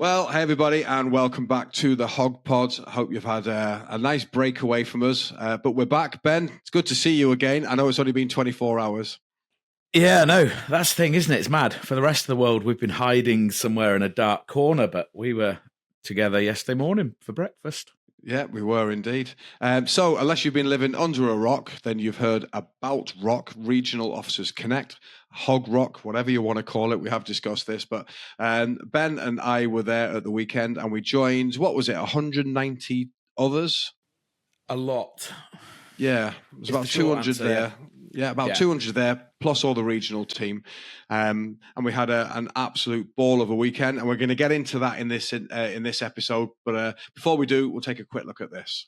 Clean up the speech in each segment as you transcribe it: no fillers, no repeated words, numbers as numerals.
Well, hey everybody, and welcome back to the HOG-POD. I hope you've had a nice break away from us, but we're back. Ben, it's good to see you again. I know it's only been 24 hours. Yeah, no, that's the thing, isn't it? It's mad. For the rest of the world, we've been hiding somewhere in a dark corner, but we were together yesterday morning for breakfast. Yeah, we were indeed. So unless you've been living under a rock, then you've heard about ROC, Regional Officers Connect, HOG-ROC, whatever you want to call it. We have discussed this, but Ben and I were there at the weekend and we joined, what was it, 190 others? A lot. Yeah, it was about 200 there. Yeah, about 200 there, plus all the regional team. And we had an absolute ball of a weekend, and we're going to get into that in this episode. But before we do, we'll take a quick look at this.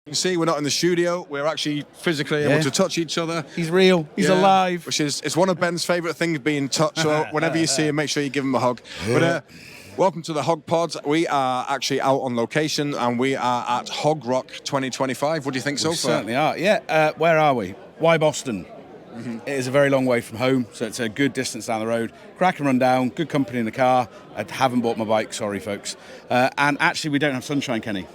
You can see we're not in the studio. We're actually physically able to touch each other. He's real. He's alive. Which is it's one of Ben's favourite things, being touched. So whenever you see him, make sure you give him a hug. But welcome to the HOG-POD. We are actually out on location, and we are at HOG-ROC 2025. What do you think so far? Certainly are. Yeah. Where are we? Wyboston. Mm-hmm. It is a very long way from home, so it's a good distance down the road. Crack and run down, good company in the car. I haven't bought my bike, sorry folks. And actually we don't have sunshine, Kenny.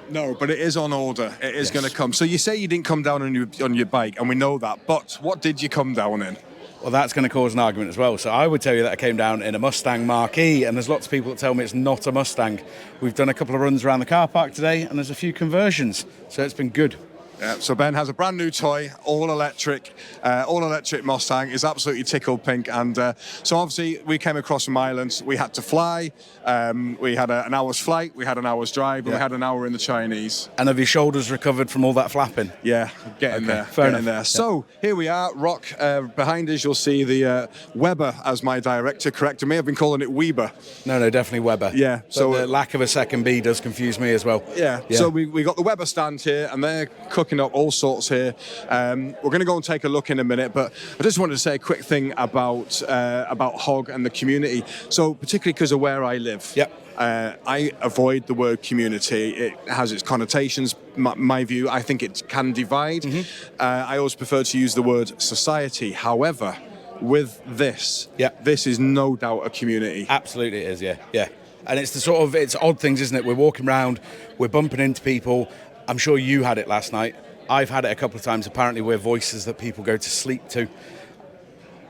No, but it is on order. It is going to come. So you say you didn't come down on your bike, and we know that, but what did you come down in? Well, that's going to cause an argument as well. So I would tell you that I came down in a Mustang Marquee, and there's lots of people that tell me it's not a Mustang. We've done a couple of runs around the car park today, and there's a few conversions, so it's been good. Yeah, so Ben has a brand new toy, all electric Mustang. Is absolutely tickled pink, and so obviously we came across from Ireland. We had to fly. We had an hour's flight. We had an hour's drive, and we had an hour in the Chinese. And have your shoulders recovered from all that flapping? Yeah, getting there. So here we are, ROC. Behind us, you'll see the Weber as my director corrected me. I've been calling it Weber. No, definitely Weber. Yeah. But so the lack of a second B does confuse me as well. Yeah. So we got the Weber stand here, and they're cooking up all sorts here. We're going to go and take a look in a minute, but I just wanted to say a quick thing about HOG and the community. So particularly because of where I live. Yep. I avoid the word community. It has its connotations. My view, I think it can divide. Mm-hmm. I always prefer to use the word society. However, with this, this is no doubt a community. Absolutely it is, yeah. And it's it's odd things, isn't it? We're walking around, we're bumping into people. I'm sure you had it last night. I've had it a couple of times. Apparently we're voices that people go to sleep to.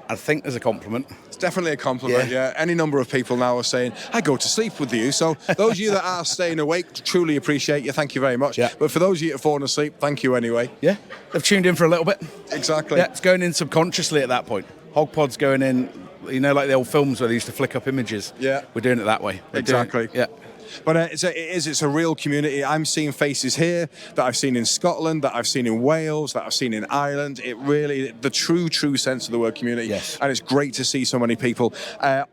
I think there's a compliment. It's definitely a compliment, yeah. Any number of people now are saying, I go to sleep with you. So those of you that are staying awake, truly appreciate you. Thank you very much. Yeah. But for those of you that have fallen asleep, thank you anyway. Yeah, they've tuned in for a little bit. Exactly. Yeah, it's going in subconsciously at that point. HOG-POD's going in, you know, like the old films where they used to flick up images. Yeah. We're doing it that way. Exactly. Yeah. But it's a real community. I'm seeing faces here that I've seen in Scotland, that I've seen in Wales, that I've seen in Ireland. It really, the true sense of the word community. Yes. And it's great to see so many people.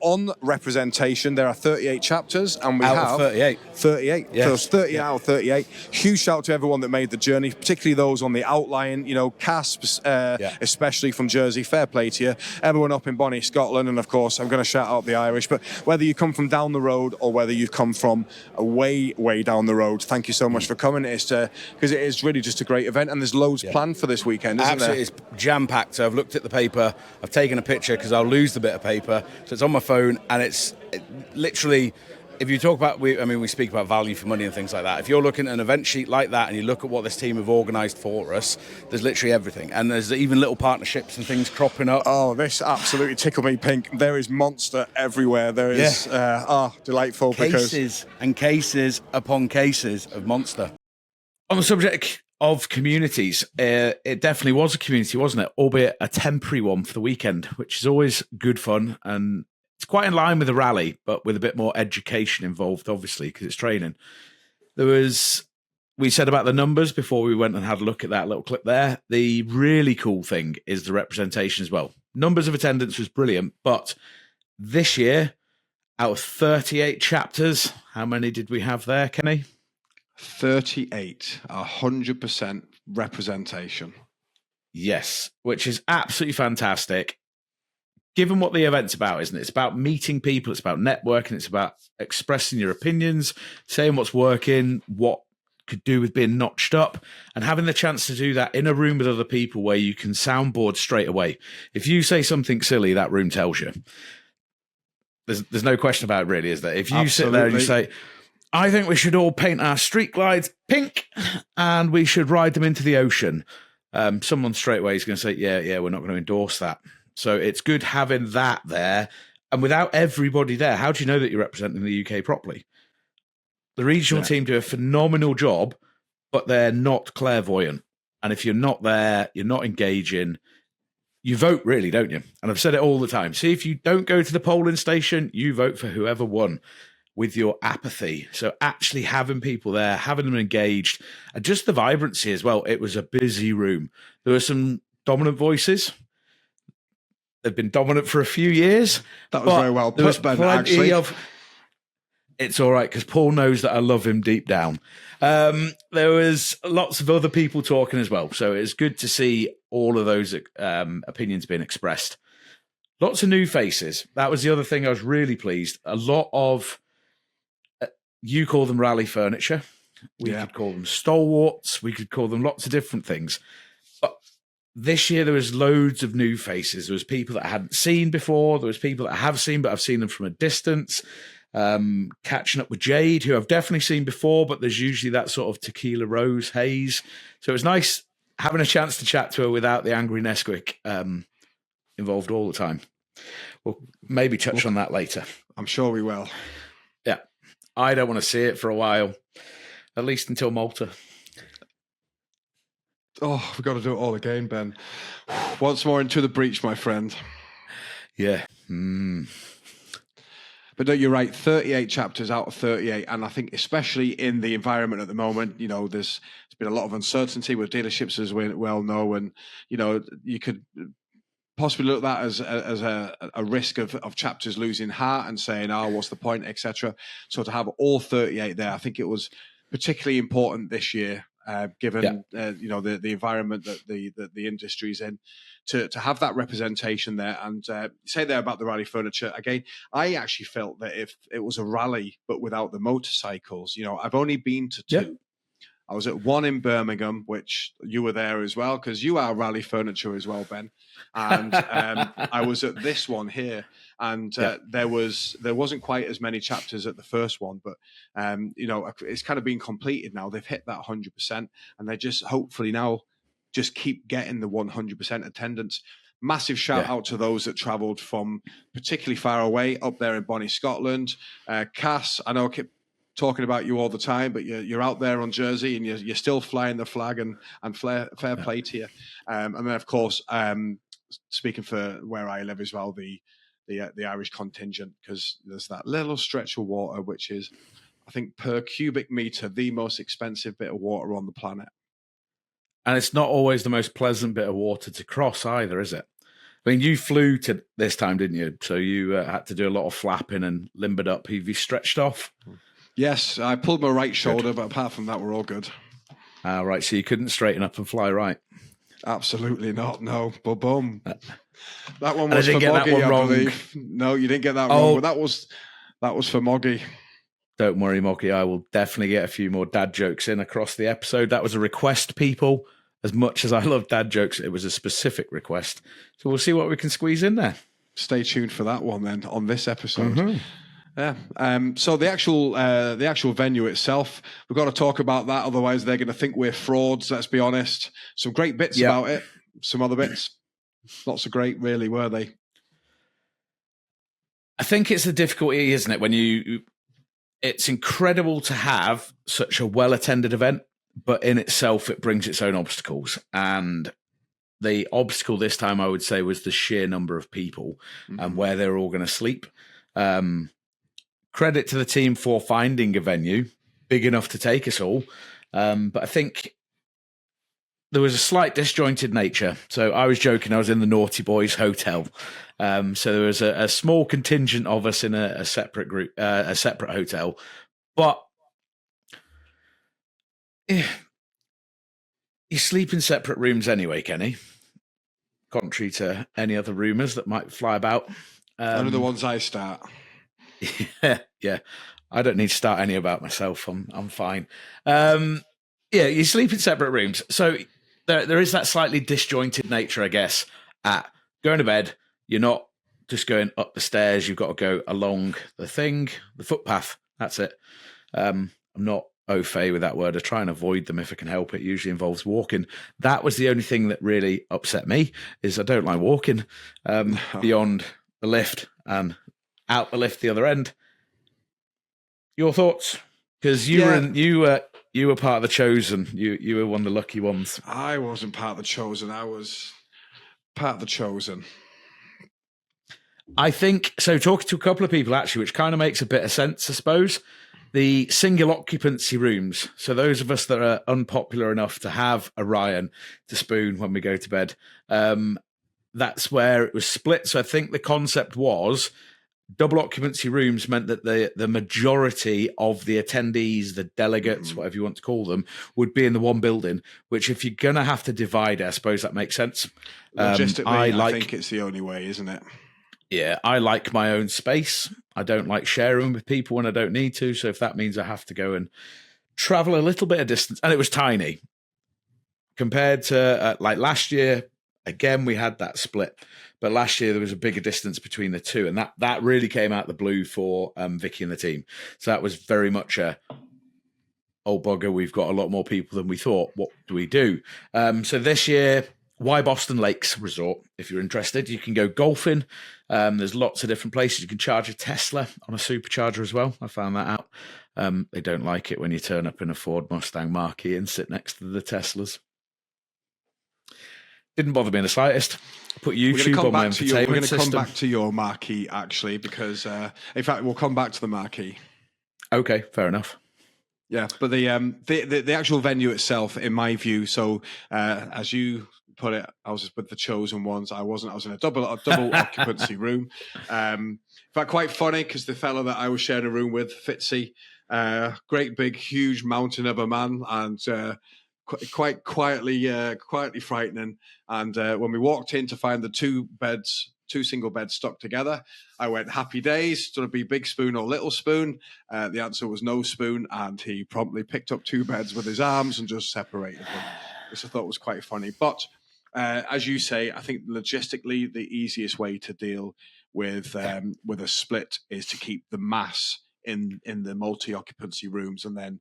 On representation, there are 38 chapters, and we have 38. 38. Yes. So it's 30 out of 38. Huge shout out to everyone that made the journey, particularly those on the outlying, CASPs, especially from Jersey. Fair play to you. Everyone up in Bonnie, Scotland, and of course, I'm going to shout out the Irish. But whether you come from down the road or whether you've come from way down the road, thank you so much for coming. It's because it is really just a great event, and there's loads planned for this weekend, isn't there? It's jam-packed. So I've looked at the paper, I've taken a picture because I'll lose the bit of paper, so it's on my phone, and it's literally, if you talk about, we speak about value for money and things like that. If you're looking at an event sheet like that and you look at what this team have organised for us, there's literally everything. And there's even little partnerships and things cropping up. Oh, this absolutely tickled me pink. There is Monster everywhere. There is, delightful. Cases and cases upon cases of Monster. On the subject of communities, it definitely was a community, wasn't it? Albeit a temporary one for the weekend, which is always good fun, and it's quite in line with the rally, but with a bit more education involved, obviously, because it's training. We said about the numbers before we went and had a look at that little clip there. The really cool thing is the representation as well. Numbers of attendance was brilliant, but this year, out of 38 chapters, how many did we have there, Kenny? 38, 100% representation. Yes, which is absolutely fantastic. Given what the event's about, isn't it? It's about meeting people, it's about networking, it's about expressing your opinions, saying what's working, what could do with being notched up, and having the chance to do that in a room with other people where you can soundboard straight away. If you say something silly, that room tells you. there's no question about it, really, is there? If you Absolutely. sit there and you say, I think we should all paint our street glides pink and we should ride them into the ocean, someone straight away is going to say, yeah, we're not going to endorse that. So it's good having that there. And without everybody there, how do you know that you're representing the UK properly? The regional team do a phenomenal job, but they're not clairvoyant. And if you're not there, you're not engaging, you vote really, don't you? And I've said it all the time. See, if you don't go to the polling station, you vote for whoever won with your apathy. So actually having people there, having them engaged, and just the vibrancy as well. It was a busy room. There were some dominant voices. They've been dominant for a few years. That was very well put, Ben, actually. It's all right, because Paul knows that I love him deep down. There was lots of other people talking as well. So it's good to see all of those opinions being expressed. Lots of new faces. That was the other thing I was really pleased. A lot of, you call them rally furniture. We could call them stalwarts. We could call them lots of different things. But this year there was loads of new faces. There was people that I hadn't seen before. There was people that I have seen, but I've seen them from a distance. Catching up with Jade, who I've definitely seen before, but there's usually that sort of tequila rose haze. So it was nice having a chance to chat to her without the angry Nesquik involved all the time. We'll maybe touch on that later. I'm sure we will. Yeah. I don't want to see it for a while, at least until Malta. Oh, we've got to do it all again, Ben. Once more into the breach, my friend. Yeah. But no, you're right, 38 chapters out of 38. And I think especially in the environment at the moment, there's been a lot of uncertainty with dealerships, as we well know. And, you could possibly look at that as a risk of chapters losing heart and saying, what's the point, etc. So to have all 38 there, I think it was particularly important this year, given the environment that the industry's in, to have that representation there. And say there about the rally furniture again, I actually felt that if it was a rally but without the motorcycles, I've only been to two. Yeah. I was at one in Birmingham, which you were there as well, because you are rally furniture as well, Ben. And I was at this one here, and there wasn't quite as many chapters at the first one, but it's kind of been completed now. They've hit that 100%, and they just hopefully now just keep getting the 100% attendance. Massive shout out to those that travelled from particularly far away up there in Bonnie, Scotland. Cass, I know I keep talking about you all the time, but you're out there on Jersey and you're still flying the flag, and fair play to you. And then, of course, speaking for where I live as well, the Irish contingent, because there's that little stretch of water, which is, I think, per cubic meter, the most expensive bit of water on the planet. And it's not always the most pleasant bit of water to cross either, is it? I mean, you flew to this time, didn't you? So you had to do a lot of flapping and limbered up. Have you stretched off? Yes, I pulled my right shoulder, but apart from that, we're all good. Right, so you couldn't straighten up and fly right? Absolutely not, no. Boom. That one And was I for didn't get that Moggy, one I wrong. believe. No, you didn't get that wrong, but that was for Moggy. Don't worry, Moggy. I will definitely get a few more dad jokes in across the episode. That was a request, people. As much as I love dad jokes, it was a specific request. So we'll see what we can squeeze in there. Stay tuned for that one then on this episode. Mm-hmm. Yeah. So the actual venue itself, we've got to talk about that. Otherwise, they're going to think we're frauds. Let's be honest. Some great bits about it. Some other bits, not so great, really, were they? I think it's the difficulty, isn't it? It's incredible to have such a well-attended event, but in itself, it brings its own obstacles. And the obstacle this time, I would say, was the sheer number of people and where they're all going to sleep. Credit to the team for finding a venue big enough to take us all. But I think there was a slight disjointed nature. So I was joking, I was in the Naughty Boys Hotel. So there was a small contingent of us in a separate group, a separate hotel. But you sleep in separate rooms anyway, Kenny, contrary to any other rumours that might fly about. None of the ones I start. Yeah. I don't need to start any about myself. I'm fine. You sleep in separate rooms. So there is that slightly disjointed nature, I guess, at going to bed. You're not just going up the stairs. You've got to go along the footpath. That's it. I'm not au fait with that word. I try and avoid them if I can help it. Usually involves walking. That was the only thing that really upset me, is I don't like walking beyond the lift and out the lift the other end. Your thoughts? Because you were part of the chosen. You were one of the lucky ones. I wasn't part of the chosen. I was part of the chosen. I think so. Talking to a couple of people actually, which kind of makes a bit of sense, I suppose. The single occupancy rooms. So those of us that are unpopular enough to have a Ryan to spoon when we go to bed, that's where it was split. So I think the concept was double occupancy rooms meant that the majority of the attendees, the delegates, whatever you want to call them, would be in the one building, which if you're going to have to divide it, I suppose that makes sense. Logistically, I think it's the only way, isn't it? Yeah, I like my own space. I don't like sharing with people when I don't need to. So if that means I have to go and travel a little bit of distance, and it was tiny compared to like last year, again, we had that split. But last year there was a bigger distance between the two. And that really came out the blue for Vicki and the team. So that was very much oh bugger, we've got a lot more people than we thought. What do we do? So this year, Wyboston Lakes Resort, if you're interested, you can go golfing. There's lots of different places. You can charge a Tesla on a supercharger as well. I found that out. They don't like it when you turn up in a Ford Mustang Marquee and sit next to the Teslas. Didn't bother me in the slightest. Put YouTube on my entertainment We're going to system. come back to your marquee, actually, because, in fact, we'll come back to the marquee. Okay, fair enough. Yeah, but the actual venue itself, in my view, so as you put it, I was with the chosen ones. I wasn't. I was in a double occupancy room. In fact, quite funny because the fellow that I was sharing a room with, Fitzy, great big huge mountain of a man, and quite quietly frightening. And when we walked in to find the two single beds stuck together, I went, happy days, should it be big spoon or little spoon? The answer was no spoon, and he promptly picked up two beds with his arms and just separated them, which I thought was quite funny. But as you say, I think logistically the easiest way to deal with a split is to keep the mass in the multi-occupancy rooms, and then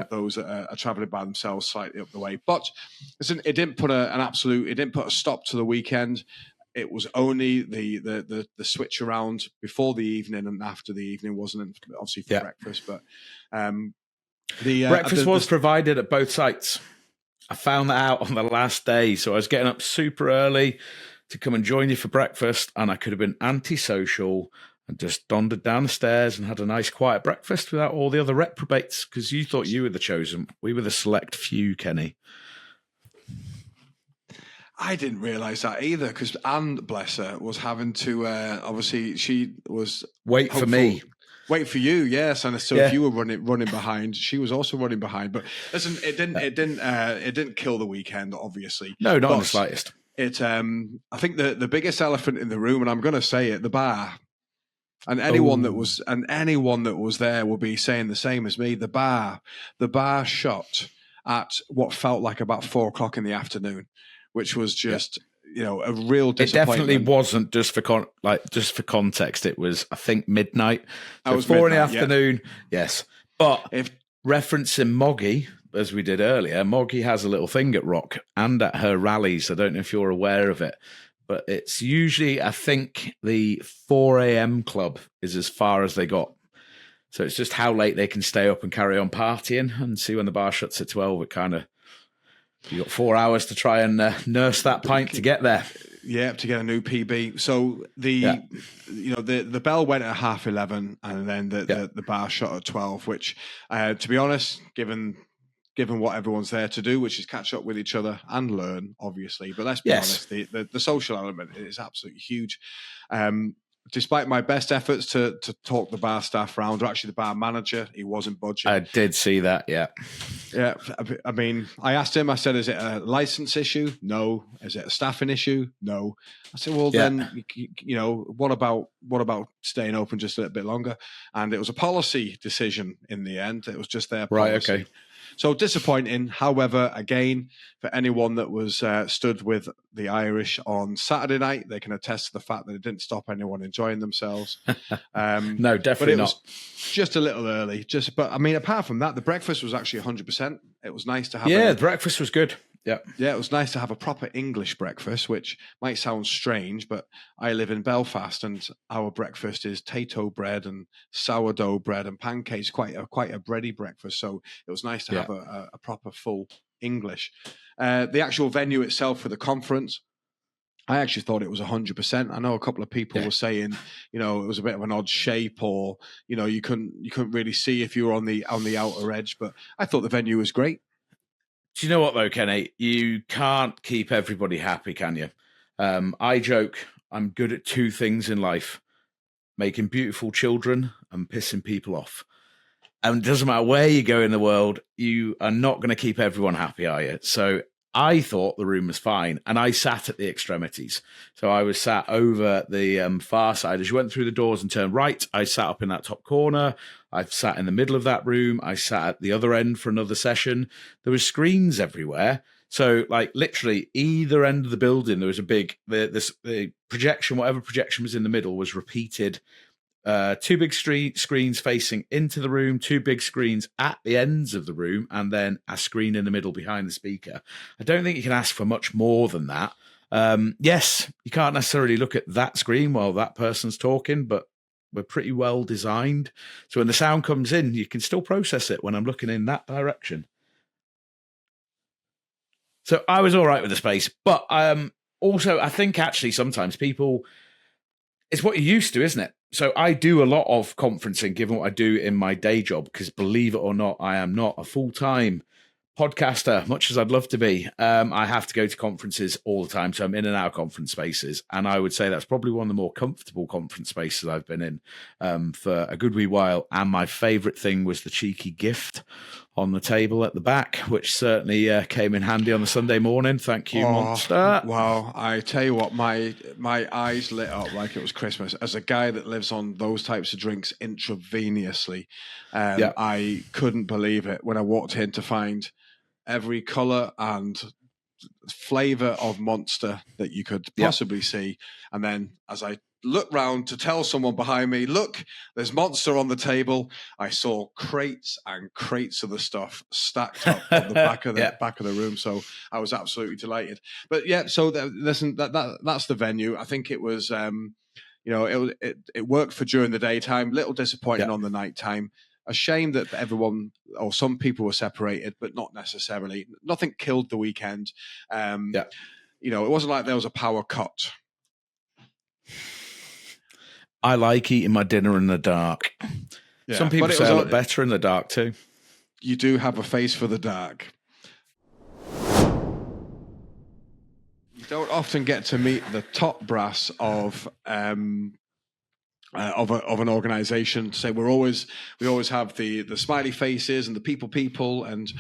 those that are traveling by themselves slightly up the way. But listen, it didn't put a stop to the weekend. It was only the switch around before the evening and after the evening, wasn't it? Obviously for breakfast, but breakfast was provided at both sites. I found that out on the last day, so I was getting up super early to come and join you for breakfast, and I could have been antisocial and just dondered down the stairs and had a nice quiet breakfast without all the other reprobates, because you thought you were the chosen. We were the select few, Kenny. I didn't realise that either, because Anne, bless her, was having to, obviously she was... Wait for me. Wait for you, yes. And so if you were running behind, she was also running behind. But listen, it didn't kill the weekend, obviously. No, not in the slightest. I think the biggest elephant in the room, and I'm going to say it, the bar. And anyone that was there will be saying the same as me. The bar shut at what felt like about 4:00 in the afternoon, which was just a real disappointment. It definitely wasn't just for context. It was, I think, midnight. So it was 4 in the afternoon. Yeah. Yes, but referencing Moggy, as we did earlier, Moggy has a little thing at ROC and at her rallies. I don't know if you're aware of it, but it's usually, I think, the 4 a.m. club is as far as they got. So it's just how late they can stay up and carry on partying, and see when the bar shuts at 12. It kind of, you got 4 hours to try and nurse that pint to get there. Yeah, to get a new PB. So the bell went at 11:30, and then the bar shut at 12. Which, to be honest, given what everyone's there to do, which is catch up with each other and learn, obviously. But let's be honest, the social element is absolutely huge. Despite my best efforts to talk the bar staff round, or actually the bar manager, he wasn't budging. I did see that, yeah. Yeah, I mean, I asked him, I said, is it a license issue? No. Is it a staffing issue? No. I said, well, then, what about staying open just a little bit longer? And it was a policy decision in the end. It was just their policy. Right, okay. So disappointing. However, again, for anyone that was stood with the Irish on Saturday night, they can attest to the fact that it didn't stop anyone enjoying themselves. No, definitely but it not. was just a little early. But I mean, apart from that, the breakfast was actually 100%. It was nice to have. Yeah, the breakfast was good. Yeah. Yeah, it was nice to have a proper English breakfast, which might sound strange, but I live in Belfast and our breakfast is tato bread and sourdough bread and pancakes, quite a bready breakfast. So it was nice to have a proper full English. The actual venue itself for the conference, I actually thought it was 100%. I know a couple of people were saying, it was a bit of an odd shape, or you couldn't really see if you were on the outer edge. But I thought the venue was great. Do you know what though, Kenny? You can't keep everybody happy, can you? I joke I'm good at two things in life: making beautiful children and pissing people off. And it doesn't matter where you go in the world, you are not going to keep everyone happy, are you? So I thought the room was fine, and I sat at the extremities. So I was sat over the far side. As you went through the doors and turned right, I sat up in that top corner. I've sat in the middle of that room. I sat at the other end for another session. There were screens everywhere. So, like, literally either end of the building, there was a big, the projection, whatever projection was in the middle was repeated. Two big screens facing into the room, two big screens at the ends of the room, and then a screen in the middle behind the speaker. I don't think you can ask for much more than that. Yes, you can't necessarily look at that screen while that person's talking, but we're pretty well designed. So when the sound comes in, you can still process it when I'm looking in that direction. So I was all right with the space, but also I think actually sometimes people, it's what you're used to, isn't it? So I do a lot of conferencing, given what I do in my day job, because believe it or not, I am not a full-time podcaster, much as I'd love to be. I have to go to conferences all the time, so I'm in and out of conference spaces, and I would say that's probably one of the more comfortable conference spaces I've been in for a good wee while. And my favourite thing was the cheeky gift on the table at the back, which certainly came in handy on a Sunday morning. Thank you, Monster. Wow, I tell you what, my eyes lit up like it was Christmas. As a guy that lives on those types of drinks intravenously, I couldn't believe it when I walked in to find every colour and flavour of Monster that you could possibly see. And then as I looked round to tell someone behind me, look, there's Monster on the table, I saw crates and crates of the stuff stacked up on the back of the room. So I was absolutely delighted. But so listen, that's the venue. I think it was it worked for during the daytime, little disappointing on the nighttime. A shame that everyone or some people were separated, but not necessarily. Nothing killed the weekend. It wasn't like there was a power cut. I like eating my dinner in the dark. Yeah, some people say I look better in the dark too. You do have a face for the dark. You don't often get to meet the top brass of an organization. Say we always have the smiley faces and the people, and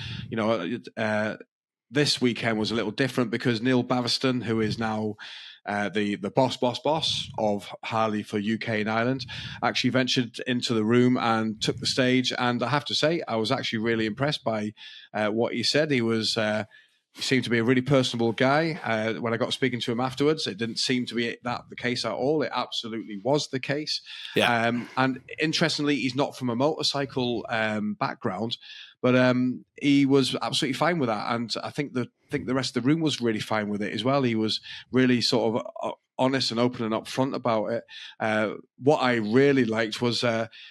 this weekend was a little different because Neil Wyboston, who is now the boss of Harley for UK and Ireland, actually ventured into the room and took the stage. And I have to say, I was actually really impressed by what he said. He seemed to be a really personable guy. When I got speaking to him afterwards, it didn't seem to be the case at all. It absolutely was the case. Yeah. And interestingly, he's not from a motorcycle background, but he was absolutely fine with that. And I think the rest of the room was really fine with it as well. He was really sort of honest and open and upfront about it. What I really liked was he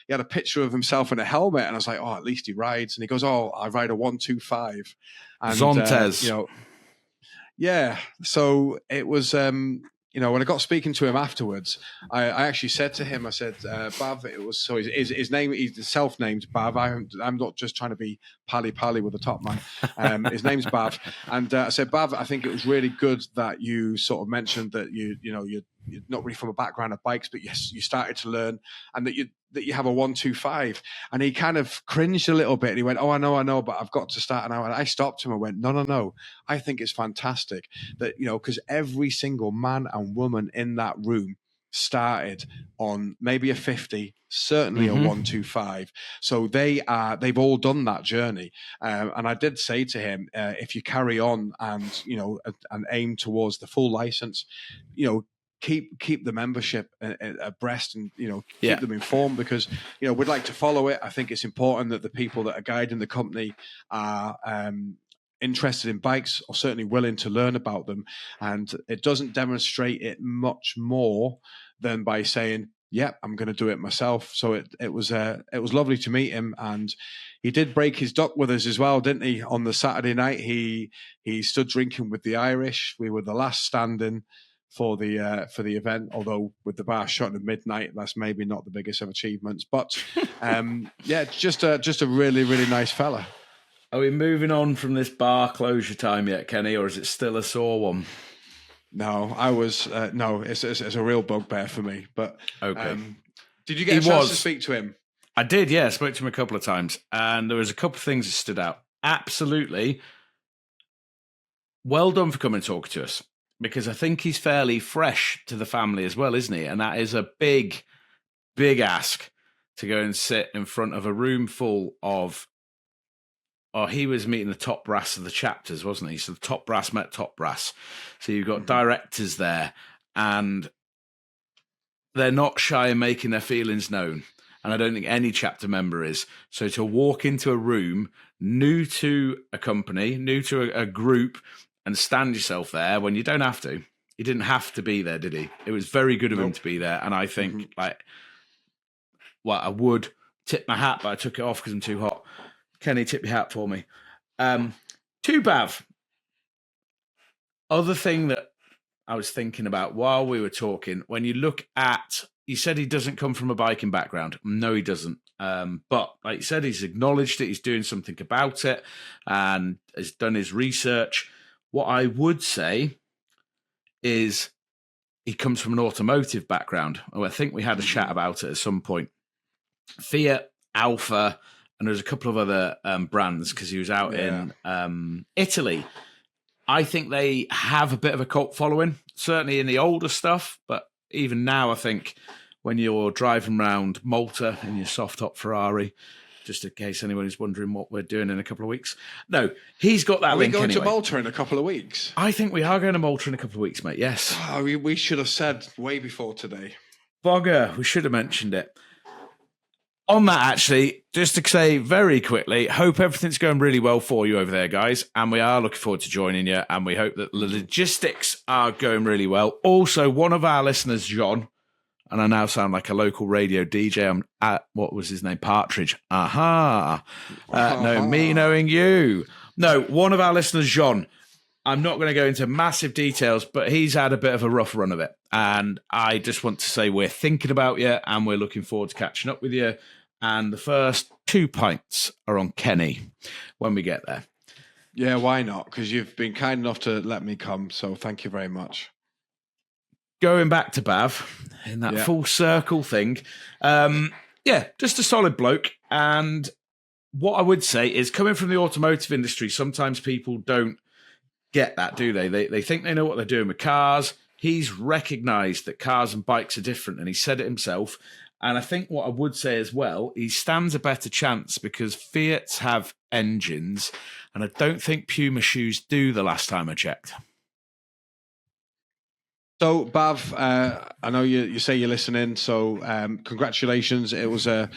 had a picture of himself in a helmet, and I was like, oh, at least he rides. And he goes, oh, I ride a 125. And, Zontes. Yeah. So it was, when I got speaking to him afterwards, I actually said to him, I said, Bav, it was, so his name, he's self-named Bav. I'm not just trying to be pally with the top man. His name's Bav. And I said, Bav, I think it was really good that you sort of mentioned that you're not really from a background of bikes, but yes, you started to learn, and that you have a 125. And he kind of cringed a little bit, and he went, oh, I know, but I've got to start now. And I stopped him and went, no, I think it's fantastic that, because every single man and woman in that room started on maybe a 50, certainly a 125. So they've all done that journey. And I did say to him, if you carry on and, and aim towards the full license, keep the membership abreast and, keep them informed, because, we'd like to follow it. I think it's important that the people that are guiding the company are, interested in bikes, or certainly willing to learn about them. And it doesn't demonstrate it much more than by saying, yeah, I'm going to do it myself. So it was lovely to meet him, and he did break his duck with us as well, didn't he? On the Saturday night, he stood drinking with the Irish. We were the last standing for the event, although with the bar shut at midnight, that's maybe not the biggest of achievements. But just a really, really nice fella. Are we moving on from this bar closure time yet, Kenny, or is it still a sore one? No, I was no. It's a real bugbear for me. But okay, did you get a chance to speak to him? I did. Yeah, I spoke to him a couple of times, and there was a couple of things that stood out. Absolutely, well done for coming and talking to us, because I think he's fairly fresh to the family as well, isn't he? And that is a big, big ask to go and sit in front of a room full of. Oh, he was meeting the top brass of the chapters, wasn't he? So the top brass met top brass. So you've got directors there, and they're not shy in making their feelings known. And I don't think any chapter member is. So to walk into a room new to a company, new to a group, and stand yourself there when you don't have to. He didn't have to be there, did he? It was very good of him to be there. And I think, I would tip my hat, but I took it off because I'm too hot. Kenny, tip your hat for me. To Bav. Other thing that I was thinking about while we were talking, when you look at, you said he doesn't come from a biking background. No, he doesn't. But like you said, he's acknowledged it. He's doing something about it and has done his research. What I would say is he comes from an automotive background. Oh, I think we had a chat about it at some point. Fiat, Alfa, and there's a couple of other brands, because he was out in Italy. I think they have a bit of a cult following, certainly in the older stuff. But even now, I think when you're driving around Malta in your soft-top Ferrari, just in case anybody's wondering what we're doing in a couple of weeks. No, he's got that link anyway. Are we going to Malta in a couple of weeks? I think we are going to Malta in a couple of weeks, mate, yes. Oh, we should have said way before today. Bugger, we should have mentioned it. On that, actually, just to say very quickly, hope everything's going really well for you over there, guys. And we are looking forward to joining you. And we hope that the logistics are going really well. Also, one of our listeners, John, and I now sound like a local radio DJ. I'm at, what was his name? Partridge. Aha. No, me knowing you. No, one of our listeners, John. I'm not going to go into massive details, but he's had a bit of a rough run of it. And I just want to say we're thinking about you and we're looking forward to catching up with you. And the first 2 pints are on Kenny when we get there. Yeah, why not? Because you've been kind enough to let me come, so thank you very much. Going back to Bav, in that full circle thing, just a solid bloke. And what I would say is, coming from the automotive industry, sometimes people don't get that, do they? They think they know what they're doing with cars. He's recognised that cars and bikes are different, and he said it himself. And I think what I would say as well, he stands a better chance because Fiats have engines, and I don't think Puma shoes do the last time I checked. So, Bav, I know you say you're listening, so congratulations. It was a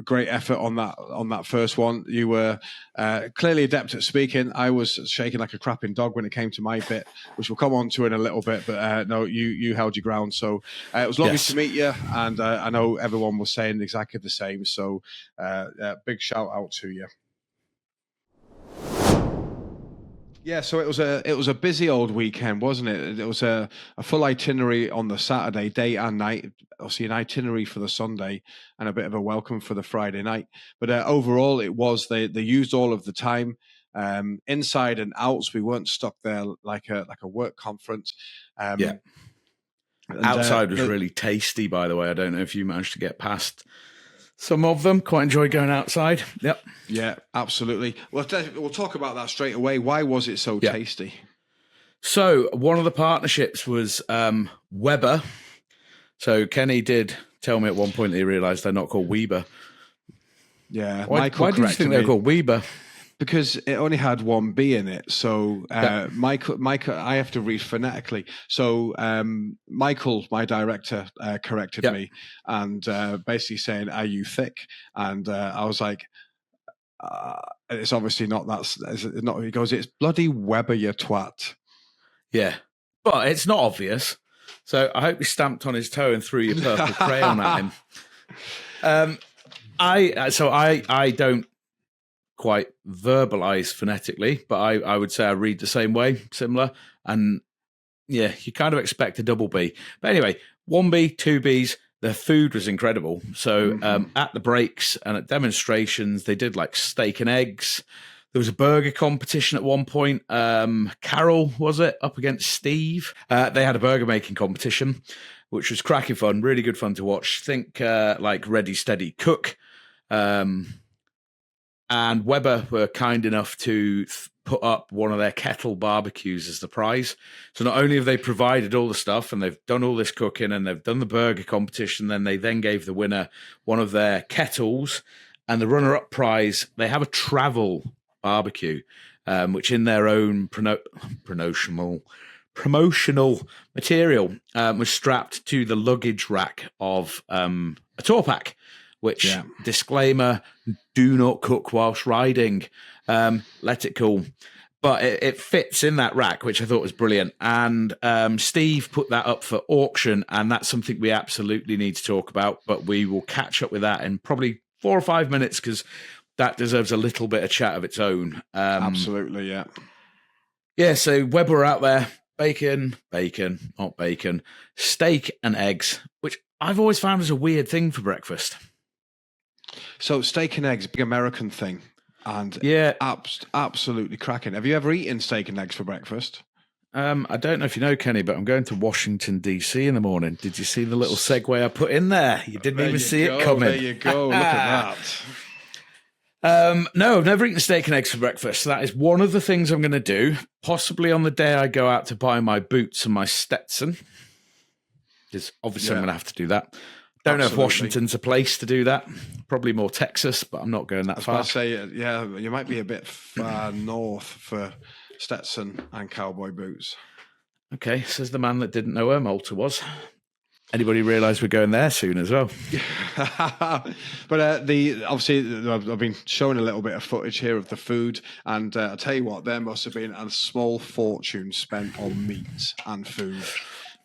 great effort on that first one. You were clearly adept at speaking. I was shaking like a crapping dog when it came to my bit, which we'll come on to in a little bit. But no, you held your ground. So it was lovely to meet you, and I know everyone was saying exactly the same. So big shout out to you. Yeah, so it was a busy old weekend, wasn't it? It was a full itinerary on the Saturday, day and night. Obviously, an itinerary for the Sunday and a bit of a welcome for the Friday night. But overall, it was they used all of the time, inside and outs. We weren't stuck there like a work conference. And, outside was really tasty, by the way. I don't know if you managed to get past some of them. Quite enjoy going outside. Yep. Yeah, absolutely. Well, we'll talk about that straight away. Why was it so tasty? So one of the partnerships was Weber So Kenny did tell me at one point that he realised they're not called Weber. Yeah. Why did you think they're called Weber? Because it only had one B in it. So Michael, I have to read phonetically. So Michael, my director, corrected me and basically saying, "Are you thick?" And I was like, "It's obviously not that." It's not. He goes, "It's bloody Weber, you twat." Yeah, but it's not obvious. So I hope you stamped on his toe and threw your purple crayon at him. I don't quite verbalize phonetically, but I would say I read the same way, similar. And yeah, you kind of expect a double B. But anyway, 1B, 2Bs, the food was incredible. So at the breaks and at demonstrations, they did like steak and eggs. There was a burger competition at one point. Carol, was it, up against Steve? They had a burger making competition, which was cracking fun, really good fun to watch. Think like Ready, Steady, Cook. And Weber were kind enough to put up one of their kettle barbecues as the prize. So not only have they provided all the stuff and they've done all this cooking and they've done the burger competition, then they then gave the winner one of their kettles, and the runner-up prize, they have a travel barbecue, which in their own promotional material was strapped to the luggage rack of a tour pack. Which, disclaimer, do not cook whilst riding. Let it cool. But it fits in that rack, which I thought was brilliant. And Steve put that up for auction, and that's something we absolutely need to talk about. But we will catch up with that in probably 4 or 5 minutes, because that deserves a little bit of chat of its own. Absolutely, yeah. Yeah, so Weber were out there. Bacon, not bacon. Steak and eggs, which I've always found as a weird thing for breakfast. So steak and eggs, big American thing, and absolutely cracking. Have you ever eaten steak and eggs for breakfast? I don't know if you know, Kenny, but I'm going to Washington, D.C. in the morning. Did you see the little segue I put in there? You didn't even see it coming. There you go. Look at that. No, I've never eaten steak and eggs for breakfast. So that is one of the things I'm going to do, possibly on the day I go out to buy my boots and my Stetson. Because obviously I'm going to have to do that. Don't know if Washington's a place to do that. Probably more Texas, but I'm not going that far. I say, you might be a bit far north for Stetson and cowboy boots. Okay, says the man that didn't know where Malta was. Anybody realise we're going there soon as well? But obviously I've been showing a little bit of footage here of the food, and I'll tell you what, there must have been a small fortune spent on meat and food.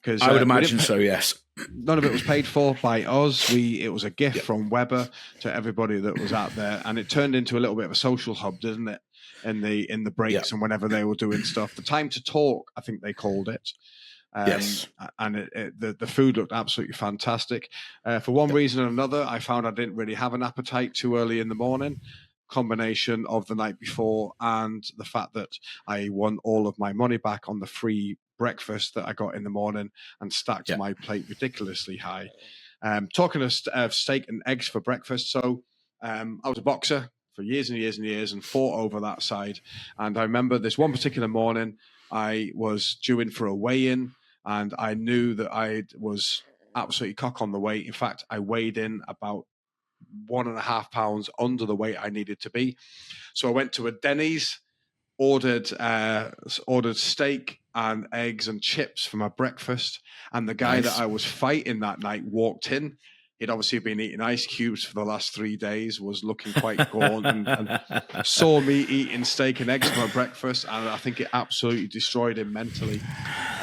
I would imagine so, yes. None of it was paid for by us. It was a gift from Weber to everybody that was out there, and it turned into a little bit of a social hub, didn't it? In the breaks and whenever they were doing stuff, the time to talk, I think they called it. Yes, and the food looked absolutely fantastic. For one reason or another, I found I didn't really have an appetite too early in the morning. Combination of the night before and the fact that I won all of my money back on the free breakfast that I got in the morning and stacked my plate ridiculously high. Talking of steak and eggs for breakfast, so I was a boxer for years and years and years and fought over that side. And I remember this one particular morning, I was due in for a weigh-in, and I knew that I was absolutely cock on the weight. In fact, I weighed in about 1.5 pounds under the weight I needed to be. So I went to a Denny's, ordered steak and eggs and chips for my breakfast. And the guy that I was fighting that night walked in. He'd obviously been eating ice cubes for the last 3 days, was looking quite gaunt, and saw me eating steak and eggs for my breakfast. And I think it absolutely destroyed him mentally.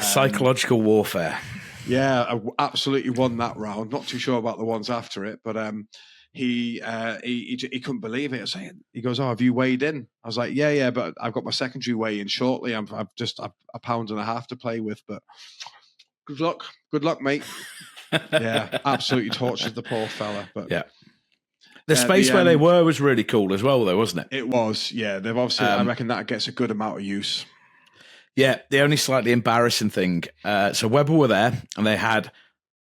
Psychological warfare. Yeah, I absolutely won that round. Not too sure about the ones after it, but he couldn't believe it. He goes, "Oh, have you weighed in?" I was like, "Yeah, but I've got my secondary weigh in shortly. I've just a pound and a half to play with, but good luck, mate." Yeah, absolutely tortured the poor fella. But yeah, the space where they were was really cool as well, though, wasn't it? It was. Yeah, they've obviously. I reckon that gets a good amount of use. Yeah, the only slightly embarrassing thing. So Weber were there, and they had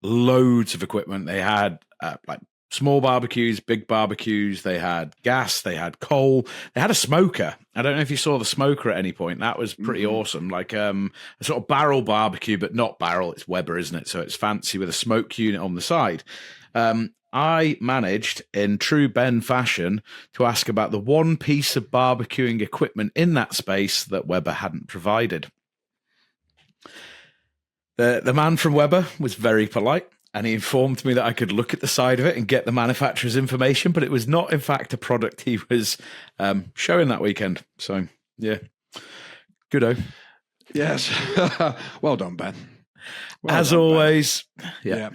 loads of equipment. They had like small barbecues, big barbecues. They had gas, they had coal, they had a smoker. I don't know if you saw the smoker at any point. That was pretty awesome. Like a sort of barrel barbecue, but not barrel. It's Weber, isn't it? So it's fancy with a smoke unit on the side. I managed, in true Ben fashion, to ask about the one piece of barbecuing equipment in that space that Weber hadn't provided. The man from Weber was very polite, and he informed me that I could look at the side of it and get the manufacturer's information, but it was not, in fact, a product he was showing that weekend. So, yeah, good-o. Yes. Well done, Ben. Well As done, always, Ben. yeah.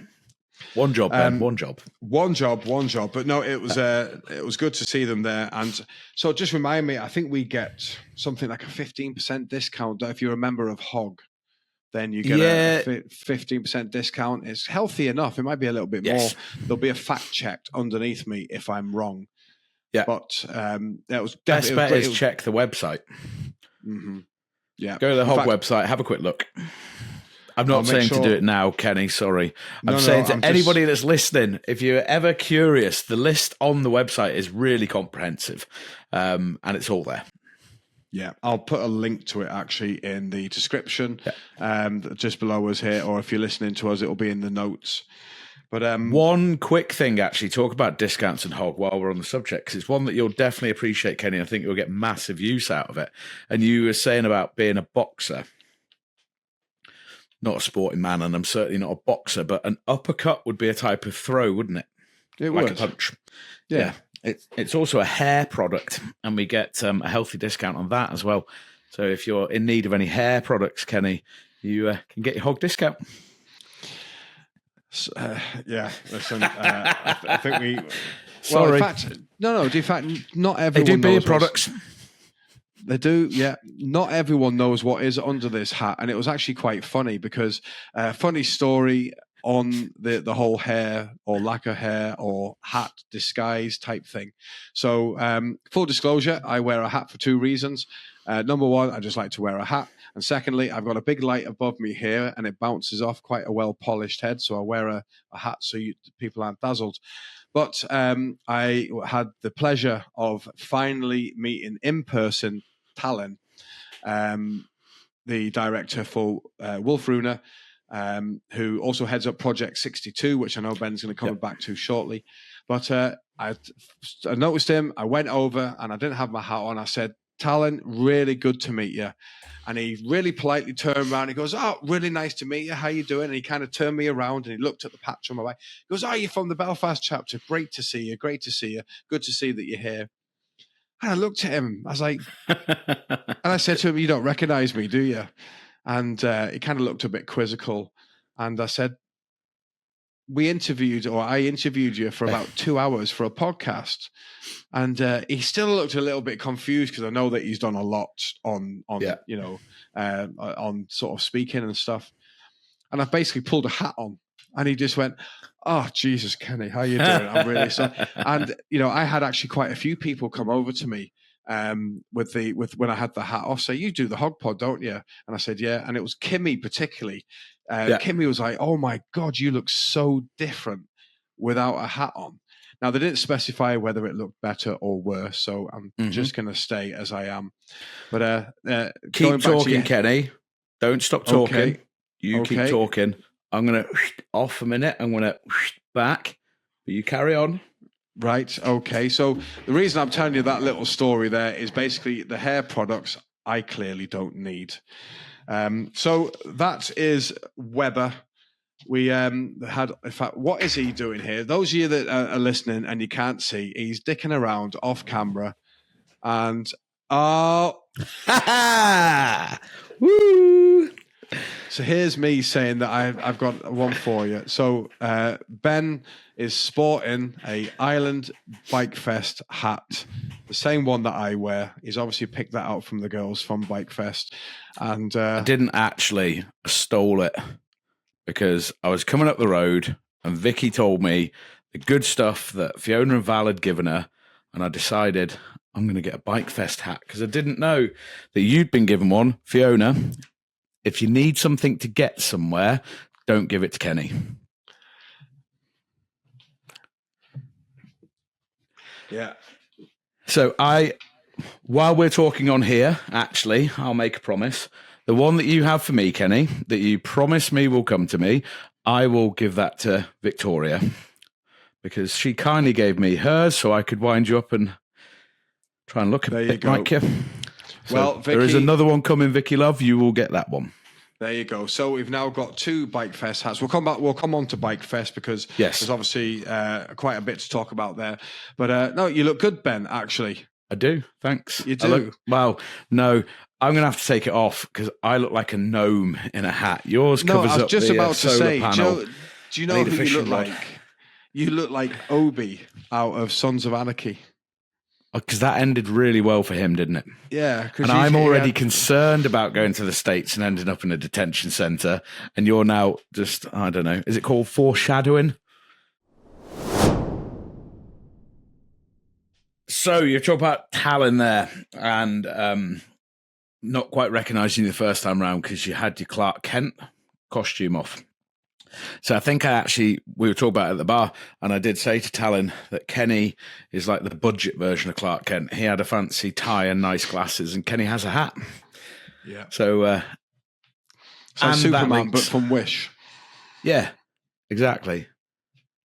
One job, Ben. One job. One job. But no, it was good to see them there. And so just remind me, I think we get something like a 15% discount. If you're a member of HOG, then you get a 15% discount. It's healthy enough. It might be a little bit more. There'll be a fact checked underneath me if I'm wrong. Yeah. But that was best bet is check the website. Mm-hmm. Yeah. Go to the HOG website, have a quick look. I'm not saying to do it now, Kenny, sorry. I'm saying to anybody that's listening, if you're ever curious, the list on the website is really comprehensive, and it's all there. Yeah, I'll put a link to it actually in the description just below us here, or if you're listening to us, it'll be in the notes. But one quick thing, actually, talk about discounts and HOG while we're on the subject, because it's one that you'll definitely appreciate, Kenny. I think you'll get massive use out of it. And you were saying about being a boxer. Not a sporting man, and I'm certainly not a boxer, but an uppercut would be a type of throw, wouldn't it? It like would. A punch. Yeah. It's also a hair product, and we get a healthy discount on that as well. So if you're in need of any hair products, Kenny, you can get your HOG discount. Yeah, listen, I think we... Sorry. Well, in fact, not everyone They do beer knows products. They do, yeah. Not everyone knows what is under this hat, and it was actually quite funny because funny story on the whole hair or lack of hair or hat disguise type thing. So full disclosure, I wear a hat for two reasons. Number one, I just like to wear a hat. And secondly, I've got a big light above me here and it bounces off quite a well-polished head. So I wear a hat so people aren't dazzled. But I had the pleasure of finally meeting in person Talon, the director for Wolf Runer, who also heads up Project 62, which I know Ben's going to come back to shortly. But I noticed him. I went over and I didn't have my hat on. I said, Talon, really good to meet you. And he really politely turned around. He goes, oh, really nice to meet you. How you doing? And he kind of turned me around and he looked at the patch on my back. He goes, oh, you're from the Belfast chapter. Great to see you. Great to see you. Good to see that you're here. And I looked at him. I was like, and I said to him, you don't recognize me, do you? And he kind of looked a bit quizzical. And I said, I interviewed you for about 2 hours for a podcast. And he still looked a little bit confused because I know that he's done a lot on sort of speaking and stuff. And I basically pulled a hat on and he just went, oh, Jesus, Kenny, how you doing? I'm really sorry. And, I had actually quite a few people come over to me with when I had the hat off, say, you do the HOG-POD, don't you? And I said, yeah. And it was Kimmy particularly. Kimmy was like, oh my God, you look so different without a hat on. Now, they didn't specify whether it looked better or worse, so I'm just going to stay as I am. But keep talking, Kenny. Don't stop talking. Okay. You keep talking. I'm going to off a minute. I'm going to back, but you carry on. Right. Okay. So the reason I'm telling you that little story there is basically the hair products I clearly don't need. So that is Weber. We had, in fact, what is he doing here? Those of you that are listening and you can't see, he's dicking around off camera. And, woo! So here's me saying that I've got one for you. So Ben is sporting a Island Bike Fest hat, the same one that I wear. He's obviously picked that out from the girls from Bike Fest. And I didn't actually, I stole it because I was coming up the road and Vicki told me the good stuff that Fiona and Val had given her, and I decided I'm going to get a Bike Fest hat because I didn't know that you'd been given one. Fiona, if you need something to get somewhere, don't give it to Kenny. Yeah. So while we're talking on here, actually, I'll make a promise. The one that you have for me, Kenny, that you promise me will come to me, I will give that to Victoria, because she kindly gave me hers so I could wind you up and try and look a bit like you. So Well, Vicky, there is another one coming, Vicky Love. You will get that one. There you go. So we've now got 2 Bike Fest hats. We'll come on to Bike Fest because there's obviously quite a bit to talk about there. But no, you look good, Ben, actually. I do. Thanks. You do? Well, no, I'm going to have to take it off because I look like a gnome in a hat. Yours covers up the I was just about to say, panel. Do you know who you look like? You look like Obi out of Sons of Anarchy. Because that ended really well for him, didn't it? Yeah. And I'm already concerned about going to the States and ending up in a detention centre. And you're now just, I don't know, is it called foreshadowing? So you're talking about Talon there and not quite recognising you the first time round because you had your Clark Kent costume off. So I think we were talking about it at the bar, and I did say to Talon that Kenny is like the budget version of Clark Kent. He had a fancy tie and nice glasses, and Kenny has a hat. Yeah. So, and Superman, but from Wish. Yeah, exactly.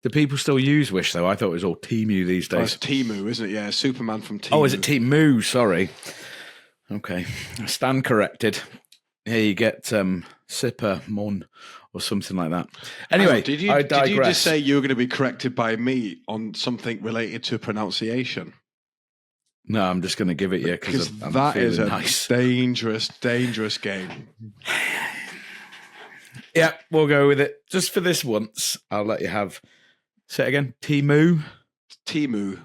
Do people still use Wish, though? I thought it was all Temu these days. Oh, it's Temu, isn't it? Yeah, Superman from Temu. Oh, is it Temu? Sorry. Okay. I stand corrected. Here you get Sipper Mon or something like that. Anyway, did you just say you were going to be corrected by me on something related to pronunciation? No, I'm just going to give it you because that is a dangerous, dangerous game. Yeah, we'll go with it. Just for this once, I'll let you have... Say it again. Temu? Temu.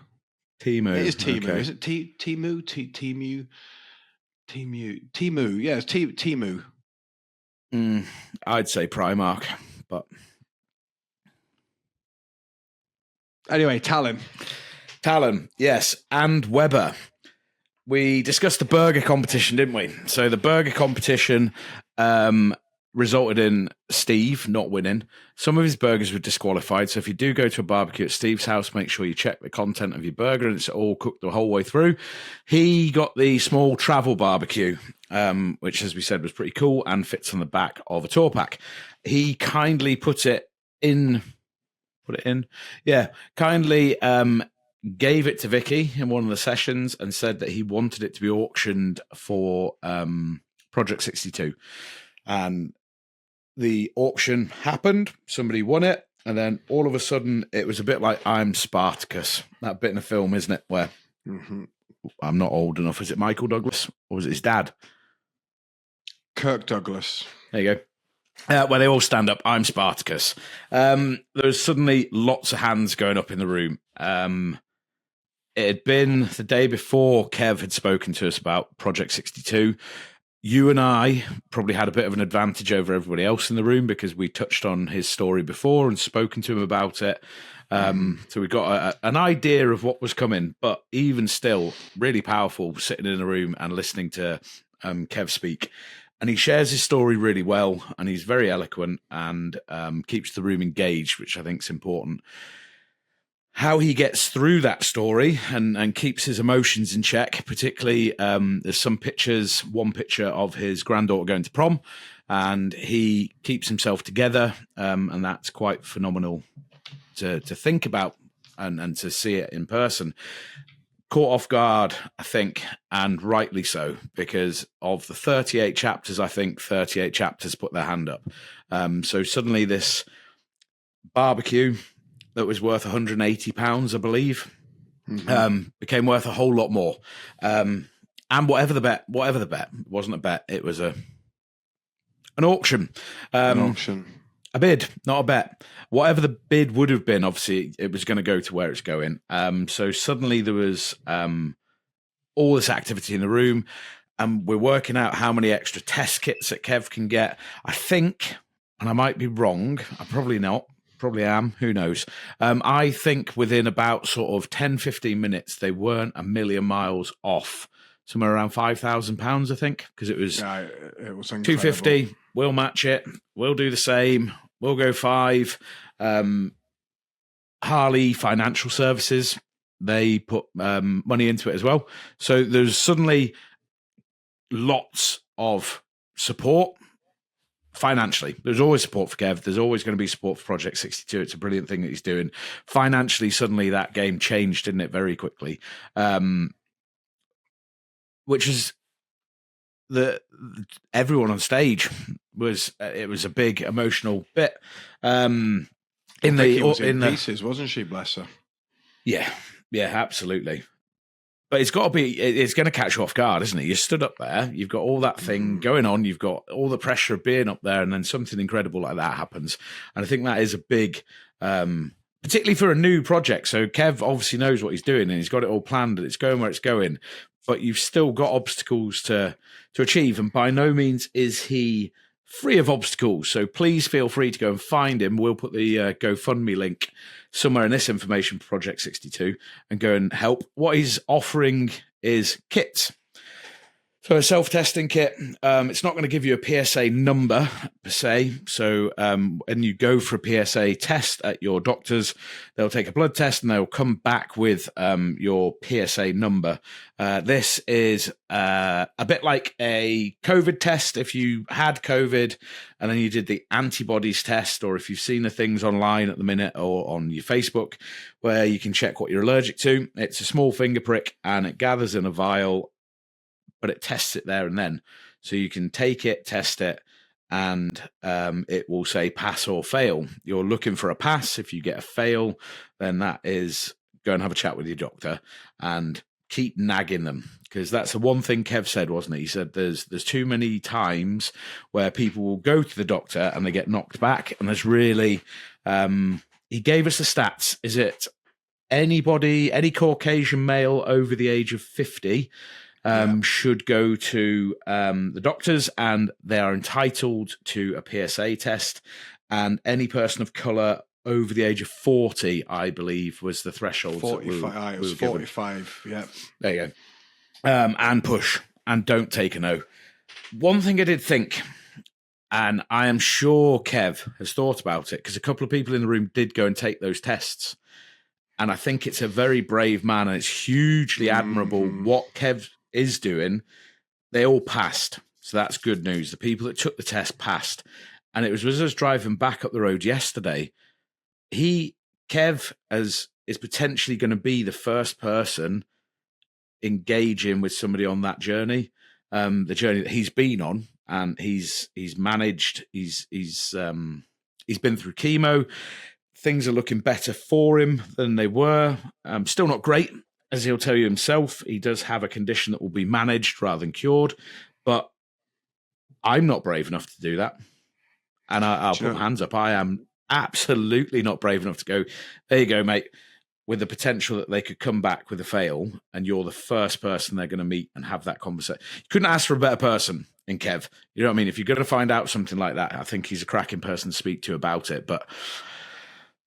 Temu. It is Temu. Okay. Is it Temu? Temu? Temu. Yeah, it's Temu. I'd say Primark, but... Anyway, Talon, yes, and Weber. We discussed the burger competition, didn't we? So the burger competition resulted in Steve not winning. Some of his burgers were disqualified. So if you do go to a barbecue at Steve's house, make sure you check the content of your burger and it's all cooked the whole way through. He got the small travel barbecue, which, as we said, was pretty cool and fits on the back of a tour pack. He kindly put it in. Yeah, kindly gave it to Vicky in one of the sessions and said that he wanted it to be auctioned for Project 62. And the auction happened, somebody won it, and then all of a sudden it was a bit like I'm Spartacus, that bit in a film, isn't it, where I'm not old enough. Is it Michael Douglas or was it his dad? Kirk Douglas. There you go. Where they all stand up, I'm Spartacus. There's suddenly lots of hands going up in the room. It had been the day before Kev had spoken to us about Project 62. You and I probably had a bit of an advantage over everybody else in the room because we touched on his story before and spoken to him about it. So we got an idea of what was coming, but even still, really powerful sitting in a room and listening to Kev speak. And he shares his story really well, and he's very eloquent and keeps the room engaged, which I think is important. How he gets through that story and keeps his emotions in check, particularly there's some pictures, one picture of his granddaughter going to prom, and he keeps himself together, and that's quite phenomenal to think about and to see it in person. Caught off guard, I think, and rightly so, because of the 38 chapters, I think 38 chapters put their hand up. So suddenly this barbecue that was worth £180, I believe, became worth a whole lot more. And whatever the bet, it wasn't a bet, it was an auction. An auction. A bid, not a bet. Whatever the bid would have been, obviously, it was going to go to where it's going. So suddenly there was all this activity in the room, and we're working out how many extra test kits that Kev can get. I think, and I might be wrong, I'm probably not, probably am, who knows. I think within about sort of 10, 15 minutes, they weren't a million miles off. Somewhere around £5,000, I think, because it was, it was 250. We'll match it. We'll do the same. We'll go 5. Harley Financial Services they put money into it as well. So there's suddenly lots of support financially. There's always support for Kev. There's always going to be support for Project 62. It's a brilliant thing that he's doing. Financially, suddenly that game changed, didn't it, very quickly? Which is everyone on stage was it was a big emotional bit. In pieces, wasn't she? Bless her. Yeah, absolutely. But it's got to be, it's going to catch you off guard, isn't it? You stood up there, you've got all that thing going on, you've got all the pressure of being up there, and then something incredible like that happens. And I think that is a big, particularly for a new project. So Kev obviously knows what he's doing and he's got it all planned and it's going where it's going, but you've still got obstacles to achieve. And by no means is he free of obstacles. So please feel free to go and find him. We'll put the GoFundMe link somewhere in this information for Project 62 and go and help. What he's offering is kits. So a self-testing kit, it's not going to give you a PSA number per se. So when you go for a PSA test at your doctor's, they'll take a blood test and they'll come back with your PSA number. This is a bit like a COVID test. If you had COVID and then you did the antibodies test, or if you've seen the things online at the minute or on your Facebook where you can check what you're allergic to, it's a small finger prick and it gathers in a vial, but it tests it there and then. So you can take it, test it, and it will say pass or fail. You're looking for a pass. If you get a fail, then that is go and have a chat with your doctor and keep nagging them. Because that's the one thing Kev said, wasn't it? He said there's too many times where people will go to the doctor and they get knocked back. And there's really, he gave us the stats. Is it anybody, any Caucasian male over the age of 50 should go to the doctors, and they are entitled to a PSA test. And any person of colour over the age of 40, I believe, was the threshold. 45. It was 45. Yeah. There you go. And push and don't take a no. One thing I did think, and I am sure Kev has thought about it, because a couple of people in the room did go and take those tests. And I think it's a very brave man, and it's hugely admirable what Kev is doing. They all passed, so that's good news. The people that took the test passed, and it was as I was driving back up the road yesterday. Kev is potentially going to be the first person engaging with somebody on that journey, the journey that he's been on, and he's managed. He's been through chemo. Things are looking better for him than they were. Still not great. As he'll tell you himself, he does have a condition that will be managed rather than cured, but I'm not brave enough to do that. And I'll put my hands up. I am absolutely not brave enough to go, there you go, mate, with the potential that they could come back with a fail, and you're the first person they're going to meet and have that conversation. You couldn't ask for a better person in Kev. You know what I mean? If you're going to find out something like that, I think he's a cracking person to speak to about it. But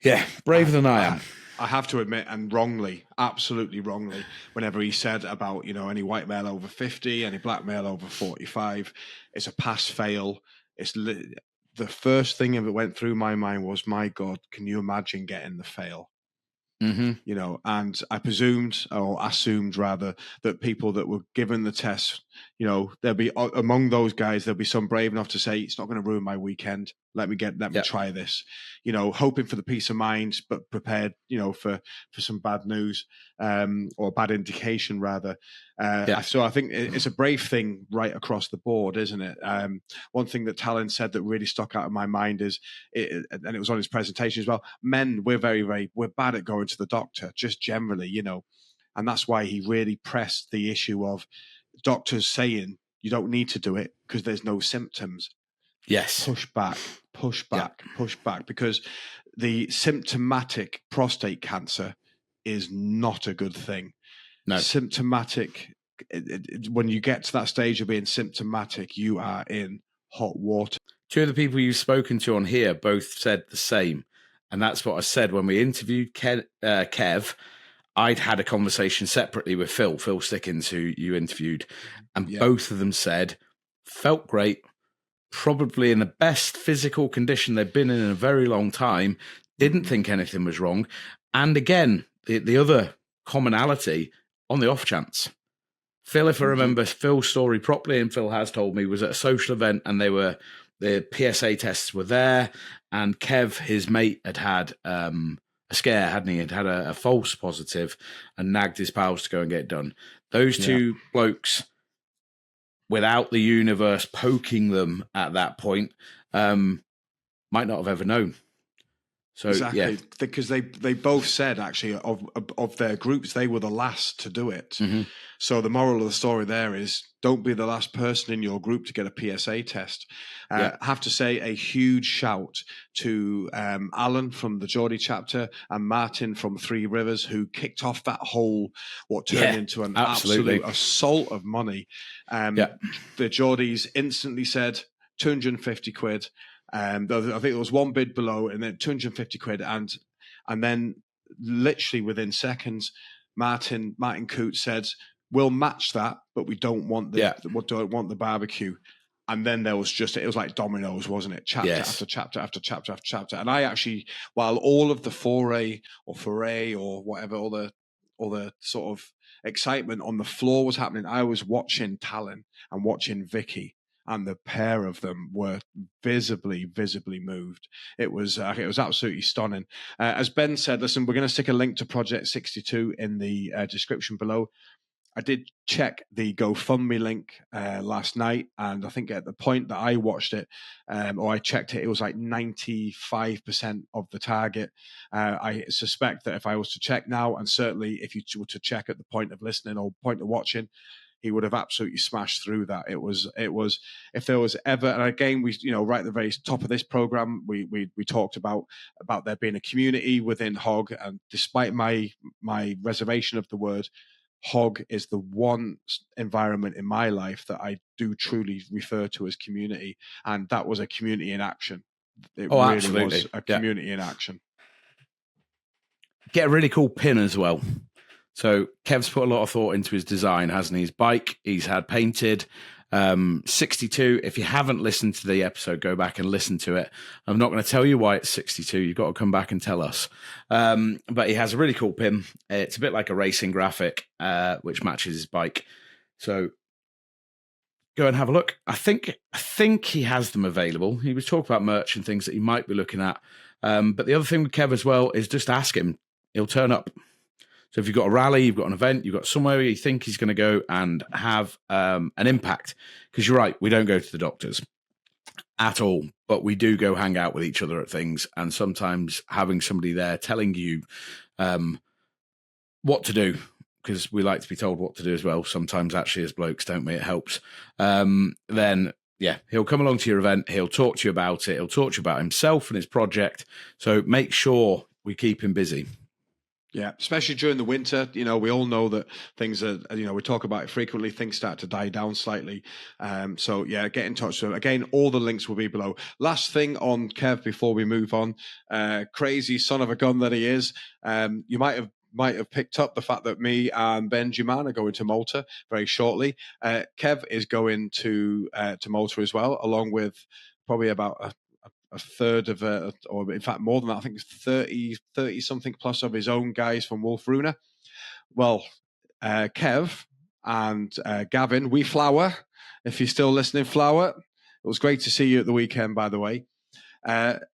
yeah, braver than I am. I have to admit, and wrongly, absolutely wrongly, whenever he said about, any white male over 50, any black male over 45, it's a pass-fail. The first thing that went through my mind was, my God, can you imagine getting the fail? Mm-hmm. And I assumed rather, that people that were given the test, there'll be among those guys, there'll be some brave enough to say, it's not going to ruin my weekend. Let me try this, hoping for the peace of mind, but prepared, for some bad news, or bad indication rather. So I think it's a brave thing right across the board, isn't it? One thing that Talon said that really stuck out in my mind is, and it was on his presentation as well, men, we're we're bad at going to the doctor, just generally, and that's why he really pressed the issue of doctors saying you don't need to do it because there's no symptoms. Yes. Push back, because the symptomatic prostate cancer is not a good thing. No. Symptomatic, when you get to that stage of being symptomatic, you are in hot water. Two of the people you've spoken to on here both said the same. And that's what I said when we interviewed Kev. I'd had a conversation separately with Phil Stickins, who you interviewed, and both of them said, felt great, probably in the best physical condition they've been in a very long time, didn't think anything was wrong. And again, the other commonality on the off chance. Phil, if I remember Phil's story properly, and Phil has told me, was at a social event and the PSA tests were there, and Kev, his mate, had a scare, hadn't he? Had a false positive and nagged his pals to go and get it done. Those two blokes, without the universe poking them at that point, might not have ever known. So, exactly, because they both said, actually, of their groups, they were the last to do it. Mm-hmm. So the moral of the story there is, don't be the last person in your group to get a PSA test. I have to say a huge shout to Alan from the Geordie chapter and Martin from Three Rivers, who kicked off that whole, what turned into an absolute assault of money. The Geordies instantly said, 250 quid. I think there was one bid below, and then 250 quid, and then literally within seconds, Martin Coote said, "We'll match that, but we don't want the barbecue." And then there was it was like dominoes, wasn't it? Chapter after chapter after chapter after chapter. And I actually, while all of the foray or whatever, all the sort of excitement on the floor was happening, I was watching Talon and watching Vicki. And the pair of them were visibly moved. It was absolutely stunning. As Ben said, listen, we're going to stick a link to Project 62 in the description below. I did check the GoFundMe link last night, and I think at the point that I watched it, or I checked it, it was like 95% of the target. I suspect that if I was to check now, and certainly if you were to check at the point of listening or point of watching, he would have absolutely smashed through that. It was if there was ever, and again, we right at the very top of this program, we talked about there being a community within HOG, and despite my reservation of the word, HOG is the one environment in my life that I do truly refer to as community, and that was a community in action. It really absolutely was a community in action. Get a really cool pin as well. So Kev's put a lot of thought into his design, hasn't he? His bike, he's had painted. 62. If you haven't listened to the episode, go back and listen to it. I'm not going to tell you why it's 62. You've got to come back and tell us. But he has a really cool pin. It's a bit like a racing graphic, which matches his bike. So go and have a look. I think he has them available. He was talking about merch and things that he might be looking at. But the other thing with Kev as well is just ask him. He'll turn up. So if you've got a rally, you've got an event, you've got somewhere you think he's going to go and have an impact, because you're right, we don't go to the doctors at all, but we do go hang out with each other at things, and sometimes having somebody there telling you what to do, because we like to be told what to do as well, sometimes actually as blokes, don't we? It helps. Then, yeah, he'll come along to your event, he'll talk to you about it, he'll talk to you about himself and his project, so make sure we keep him busy. Yeah, especially during the winter, we all know that things are, we talk about it frequently, things start to die down slightly. So yeah, get in touch. So again, all the links will be below. Last thing on Kev before we move on, crazy son of a gun that he is. You might have picked up the fact that me and Benjamin are going to Malta very shortly. Kev is going to Malta as well, along with probably about a third of or in fact more than that, I think it's 30 something plus of his own guys from Wolf Runa. Well, Kev and Gavin, we Flower, if you're still listening, Flower, it was great to see you at the weekend, by the way.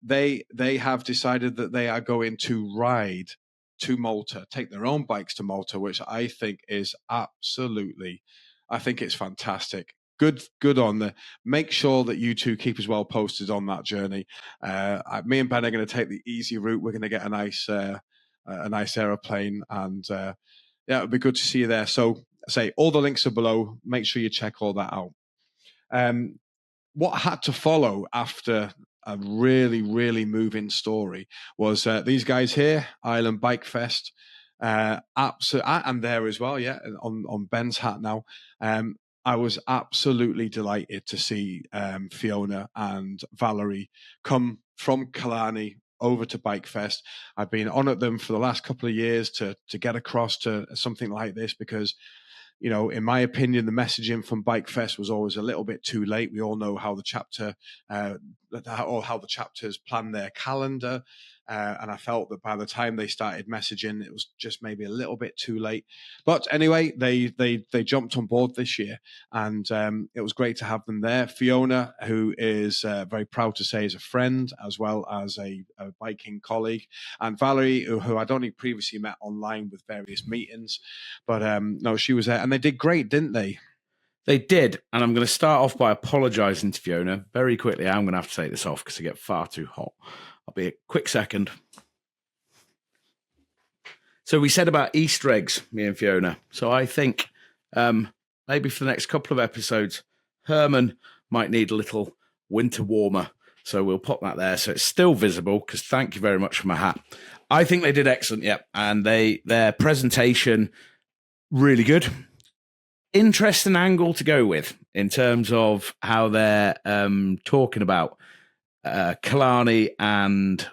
They have decided that they are going to ride to Malta, take their own bikes to Malta, which I think is it's fantastic. Good on there. Make sure that you two keep as well posted on that journey. Me and Ben are going to take the easy route. We're going to get a nice aeroplane, and it'll be good to see you there. So say all the links are below. Make sure you check all that out. What had to follow after a really, really moving story was these guys here, Ireland Bike Fest. Absolutely, and there as well, yeah, on Ben's hat now. I was absolutely delighted to see Fiona and Valerie come from Killarney over to Bike Fest. I've been on at them for the last couple of years to get across to something like this because, in my opinion, the messaging from Bike Fest was always a little bit too late. We all know how the chapter or how the chapters plan their calendar. and I felt that by the time they started messaging, it was just maybe a little bit too late. But anyway, they jumped on board this year, and it was great to have them there. Fiona, who is very proud to say is a friend as well as a biking colleague, and Valerie, who I'd only previously met online with various meetings, but no, she was there, and they did great, didn't they? They did, and I'm going to start off by apologising to Fiona very quickly. I'm going to have to take this off because I get far too hot. I'll be a quick second. So we said about Easter eggs, me and Fiona. So I think maybe for the next couple of episodes, Herman might need a little winter warmer. So we'll pop that there. So it's still visible because thank you very much for my hat. I think they did excellent, yep. And their presentation, really good. Interesting angle to go with in terms of how they're talking about Killarney and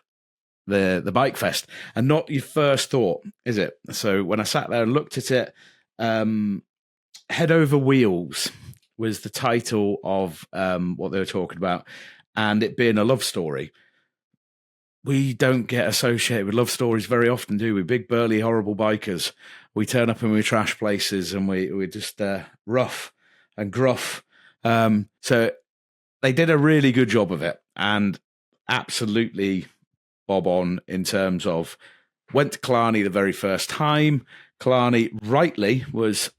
the Bike Fest, and not your first thought, is it? So when I sat there and looked at it, Head Over Wheels was the title of what they were talking about, and it being a love story. We don't get associated with love stories very often, do we? Big, burly, horrible bikers. We turn up and we trash places, and we're just rough and gruff. So they did a really good job of it, and absolutely bob on in terms of went to Killarney the very first time. Killarney rightly was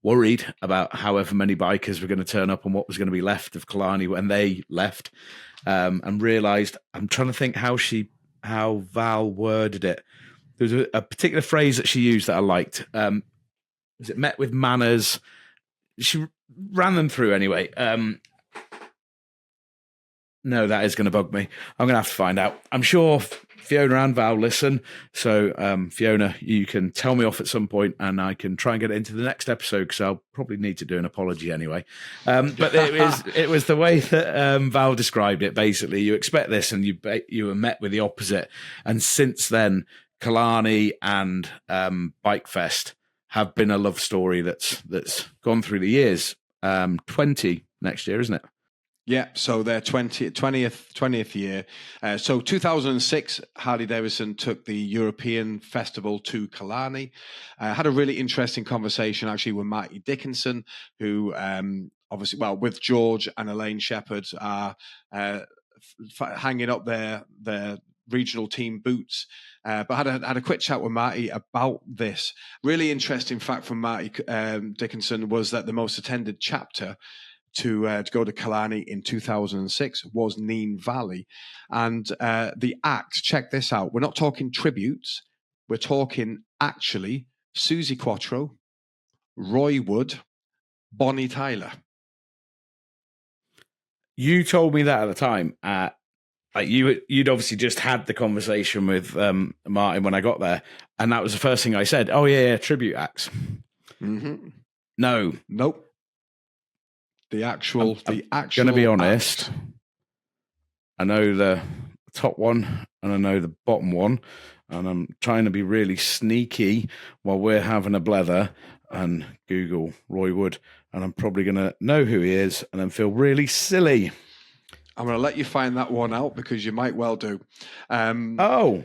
worried about however many bikers were going to turn up and what was going to be left of Killarney when they left, and realised, I'm trying to think how Val worded it. There was a particular phrase that she used that I liked. Was it met with manners? She ran them through anyway. No, that is going to bug me. I'm going to have to find out. I'm sure Fiona and Val listen. So, Fiona, you can tell me off at some point and I can try and get it into the next episode because I'll probably need to do an apology anyway. But it was the way that Val described it. Basically, you expect this and you were met with the opposite. And since then, Killarney and Bike Fest have been a love story that's gone through the years. 20 next year, isn't it? Yeah, so their 20th year. So 2006, Harley Davidson took the European Festival to Killarney. Had a really interesting conversation actually with Marty Dickinson, who obviously, well, with George and Elaine Shepherd are hanging up their regional team boots. But had a quick chat with Marty about this. Really interesting fact from Marty Dickinson was that the most attended chapter to go to Killarney in 2006 was Neen Valley. And the act, check this out, we're not talking tributes, we're talking actually Susie Quattro, Roy Wood, Bonnie Tyler. You told me that at the time. Like you'd obviously just had the conversation with Martin when I got there, and that was the first thing I said. Oh yeah, tribute acts. Mm-hmm. No, nope. The actual. Going to be honest. Act. I know the top one and I know the bottom one, and I'm trying to be really sneaky while we're having a blether and Google Roy Wood, and I'm probably going to know who he is and then feel really silly. I'm going to let you find that one out because you might well do. Oh,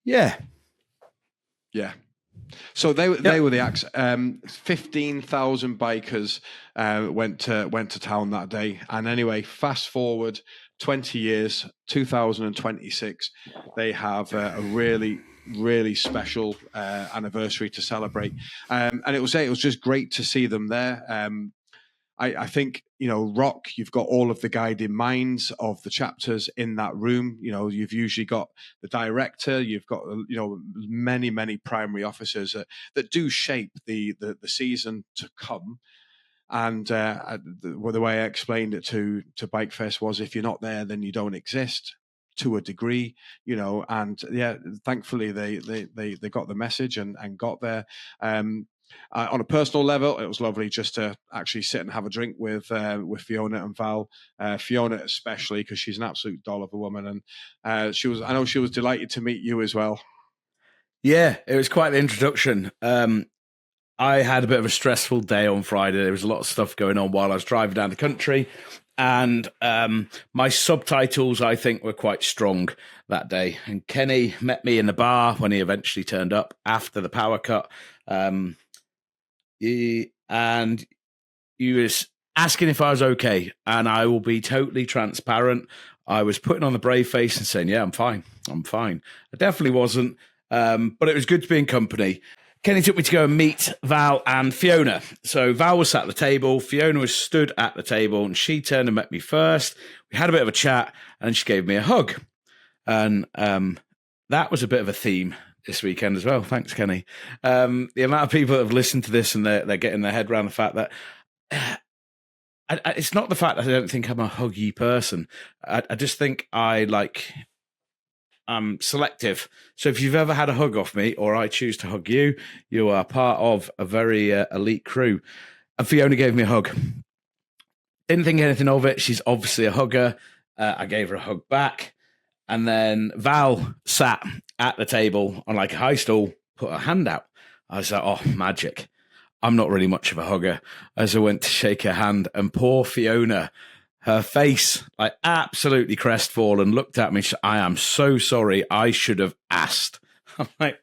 yeah. So they were the acts. 15,000 bikers went to town that day. And anyway, fast forward 20 years, 2026, they have a really, really special anniversary to celebrate. And it was just great to see them there. I think, ROC, you've got all of the guiding minds of the chapters in that room. You've usually got the director, you've got, many, many primary officers that do shape the season to come. And the way I explained it to Bike Fest was, if you're not there, then you don't exist to a degree, and yeah, thankfully they got the message and got there. On a personal level, it was lovely just to actually sit and have a drink with Fiona and Val. Fiona especially, because she's an absolute doll of a woman, and I know she was delighted to meet you as well. Yeah, it was quite the introduction. I had a bit of a stressful day on Friday. There was a lot of stuff going on while I was driving down the country, And my subtitles, I think, were quite strong that day. And Kenny met me in the bar when he eventually turned up after the power cut. He was asking if I was okay. And I will be totally transparent. I was putting on the brave face and saying, yeah, I'm fine. I definitely wasn't. But it was good to be in company. Kenny took me to go and meet Val and Fiona. So Val was sat at the table. Fiona was stood at the table, and she turned and met me first. We had a bit of a chat, and she gave me a hug. And that was a bit of a theme this weekend as well. Thanks, Kenny. The amount of people that have listened to this and they're getting their head around the fact that it's not the fact that I don't think I'm a huggy person. I just think I'm selective. So if you've ever had a hug off me or I choose to hug you, you are part of a very elite crew. And Fiona gave me a hug. Didn't think anything of it. She's obviously a hugger. I gave her a hug back. And then Val sat at the table on like a high stool, put her hand out. I was like, oh, magic. I'm not really much of a hugger. As I went to shake her hand, and poor Fiona, her face, like absolutely crestfallen, looked at me. I am so sorry. I should have asked. I'm like,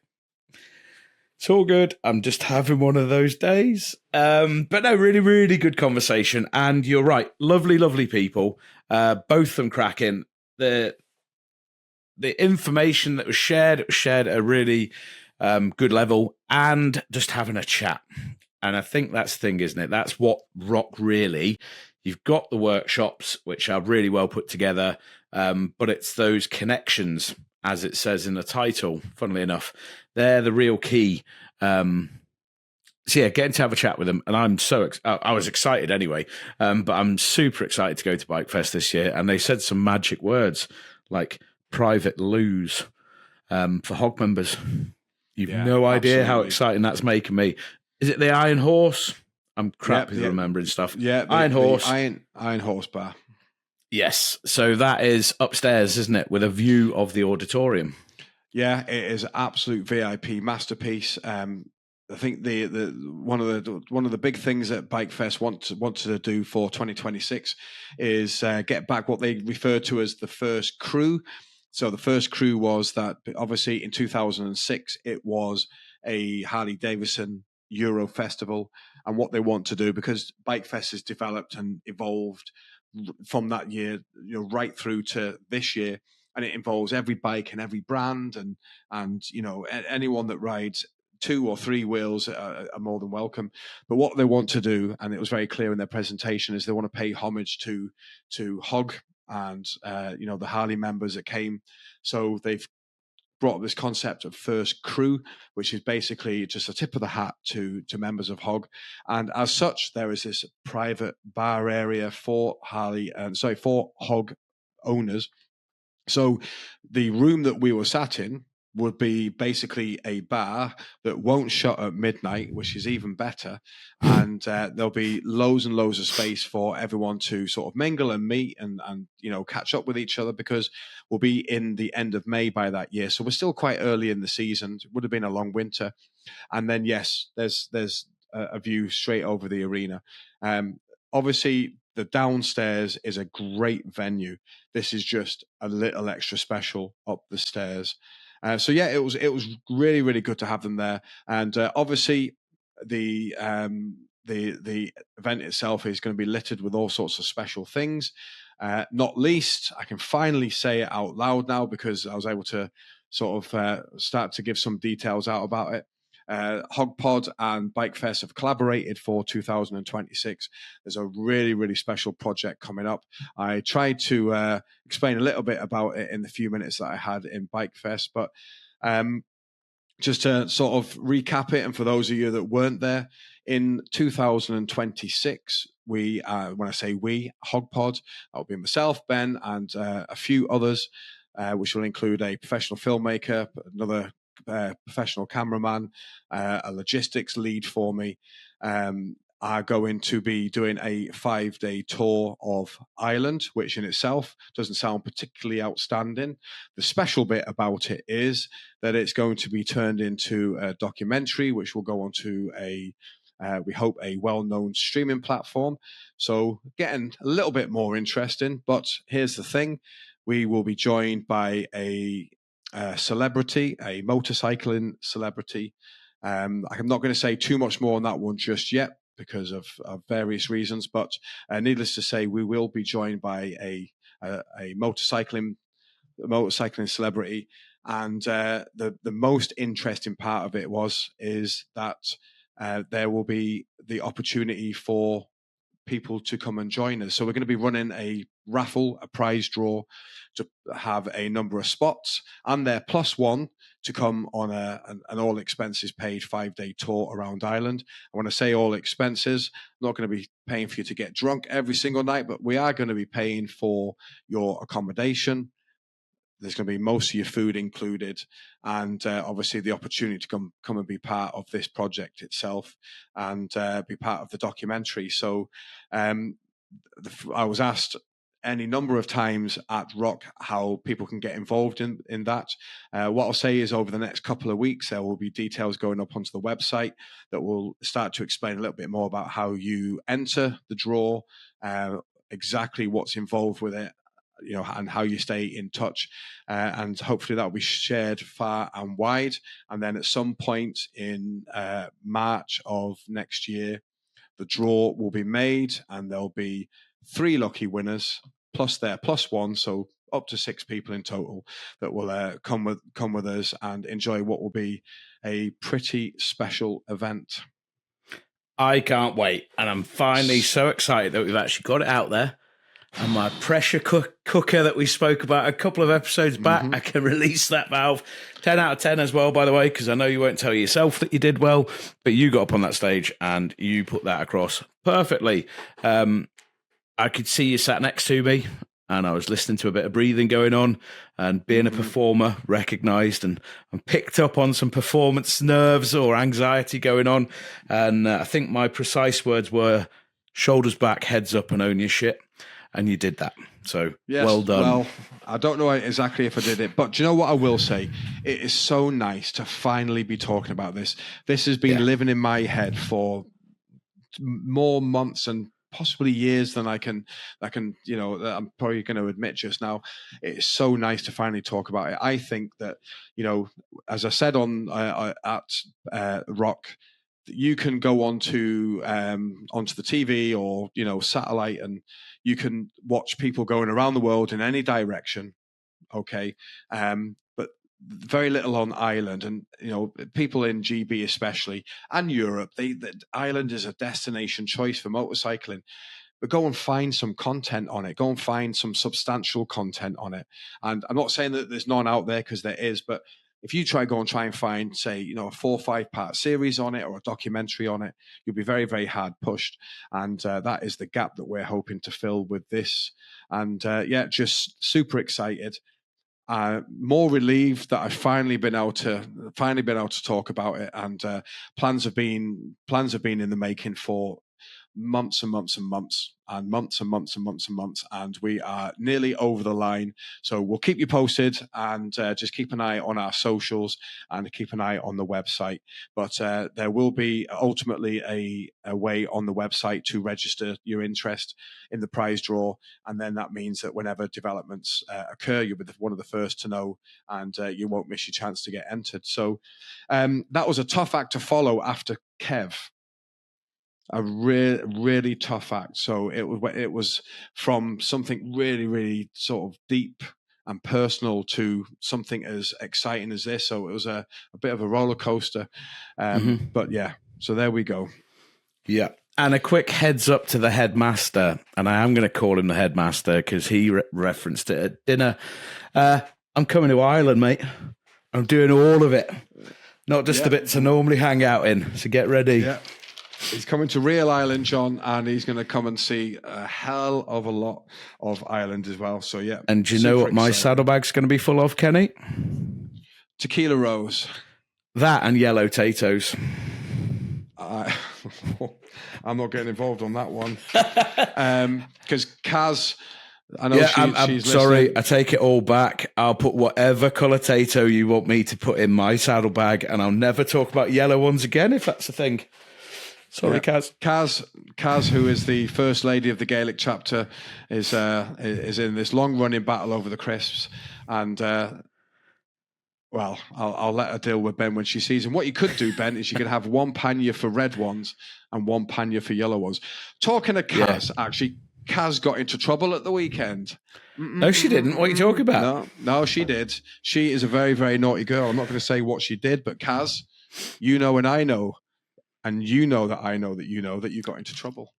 it's all good. I'm just having one of those days. But no, really, really good conversation. And you're right. Lovely, lovely people. Both of them cracking. The information that was shared, it was shared at a really good level, and just having a chat. And I think that's the thing, isn't it? That's what ROC really... You've got the workshops, which are really well put together, but it's those connections, as it says in the title, funnily enough. They're the real key. So yeah, getting to have a chat with them. And I'm I was excited anyway, but I'm super excited to go to Bike Fest this year. And they said some magic words like private loos for HOG members. You've no idea how exciting that's making me. Is it the Iron Horse? I'm crap with remembering stuff. Yeah, Iron Horse. Iron Horse Bar. Yes. So that is upstairs, isn't it? With a view of the auditorium. Yeah, it is an absolute VIP masterpiece. I think the one of the big things that Bike Fest wanted to do for 2026 is get back what they refer to as the first crew. So the first crew was that obviously in 2006 it was a Harley Davidson Euro Festival, and what they want to do, because Bike Fest has developed and evolved from that year, right through to this year, and it involves every bike and every brand, and anyone that rides 2 or 3 wheels are more than welcome. But what they want to do, and it was very clear in their presentation, is they want to pay homage to HOG and the Harley members that came. So they've brought up this concept of first crew, which is basically just a tip of the hat to members of HOG. And as such, there is this private bar area for for HOG owners. So the room that we were sat in would be basically a bar that won't shut at midnight, which is even better. And there'll be loads and loads of space for everyone to sort of mingle and meet and catch up with each other, because we'll be in the end of May by that year. So we're still quite early in the season. It would have been a long winter. And then, yes, there's a view straight over the arena. Obviously, the downstairs is a great venue. This is just a little extra special up the stairs. So yeah, it was really, really good to have them there. And obviously, the event itself is going to be littered with all sorts of special things. Not least, I can finally say it out loud now, because I was able to sort of start to give some details out about it. HOG-POD and Bike Fest have collaborated for 2026. There's a really, really special project coming up. I tried to explain a little bit about it in the few minutes that I had in Bike Fest, but just to sort of recap it, and for those of you that weren't there, in 2026, when I say we, HOG-POD, that will be myself, Ben, and a few others, which will include a professional filmmaker, another professional cameraman, a logistics lead for me, are going to be doing a 5-day tour of Ireland, which in itself doesn't sound particularly outstanding. The special bit about it is that it's going to be turned into a documentary, which will go onto a we hope, a well-known streaming platform. So getting a little bit more interesting. But here's the thing. We will be joined by a celebrity, a motorcycling celebrity. I'm not going to say too much more on that one just yet because of various reasons. But needless to say, we will be joined by a motorcycling celebrity. And the most interesting part of it is that there will be the opportunity for people to come and join us. So we're going to be running a raffle, a prize draw, to have a number of spots, and they're +1 to come on an all expenses paid 5-day tour around Ireland. I want to say all expenses. I'm not going to be paying for you to get drunk every single night, but we are going to be paying for your accommodation. There's going to be most of your food included, and obviously the opportunity to come and be part of this project itself and be part of the documentary. So I was asked any number of times at ROC how people can get involved in that. What I'll say is over the next couple of weeks, there will be details going up onto the website that will start to explain a little bit more about how you enter the draw, exactly what's involved with it, and how you stay in touch, and hopefully that will be shared far and wide. And then at some point in March of next year, the draw will be made, and there'll be 3 lucky winners plus their +1, so up to 6 people in total that will come with us and enjoy what will be a pretty special event. I can't wait, and I'm finally so excited that we've actually got it out there. And my pressure cooker that we spoke about a couple of episodes back, I can release that valve. 10 out of 10 as well, by the way, because I know you won't tell yourself that you did well, but you got up on that stage and you put that across perfectly. I could see you sat next to me, and I was listening to a bit of breathing going on, and being a performer, recognised and picked up on some performance nerves or anxiety going on. And I think my precise words were shoulders back, heads up, and own your shit. And you did that. So, yes, well done. Well, I don't know exactly if I did it, but do you know what I will say? It is so nice to finally be talking about this. This has been living in my head for more months and possibly years than I can, I'm probably going to admit just now. It's so nice to finally talk about it. I think that, as I said at ROC, you can go onto the TV or satellite, and you can watch people going around the world in any direction. Okay, but very little on Ireland, and people in GB especially and Europe. Ireland is a destination choice for motorcycling. But go and find some content on it. Go and find some substantial content on it. And I'm not saying that there's none out there, because there is, but if you try and find, say, a 4 or 5 part series on it or a documentary on it, you'll be very, very hard pushed. And that is the gap that we're hoping to fill with this. And just super excited. More relieved that I've finally been able to talk about it. And plans have been in the making for months and months and months and months and months and months and months, and we are nearly over the line. So we'll keep you posted, and just keep an eye on our socials and keep an eye on the website. But there will be ultimately a way on the website to register your interest in the prize draw, and then that means that whenever developments occur, you'll be one of the first to know, and you won't miss your chance to get entered. So that was a tough act to follow after Kev. A really tough act. So it was from something really, really sort of deep and personal to something as exciting as this. So it was a bit of a roller coaster. But yeah, so there we go. Yeah. And a quick heads up to the headmaster, and I am going to call him the headmaster because he referenced it at dinner. I'm coming to Ireland, mate. I'm doing all of it, not just the bits I normally hang out in. So get ready. Yeah. He's coming to real Ireland, John, and he's going to come and see a hell of a lot of Ireland as well. So, yeah. And do you know what my saddlebag's going to be full of, Kenny? Tequila Rose. That and yellow potatoes. I'm not getting involved on that one. Because Kaz... I know I'm sorry, I take it all back. I'll put whatever colour tato you want me to put in my saddlebag, and I'll never talk about yellow ones again if that's the thing. Sorry, Kaz. Kaz, who is the first lady of the Gaelic chapter, is in this long-running battle over the crisps, and well, I'll let her deal with Ben when she sees him. What you could do, Ben, is you could have one pannier for red ones and one pannier for yellow ones. Talking of Kaz, actually, Kaz got into trouble at the weekend. No, she didn't. What are you talking about? No, she did. She is a very, very naughty girl. I'm not going to say what she did, but Kaz, you know and I know, and you know that I know that you know that you got into trouble.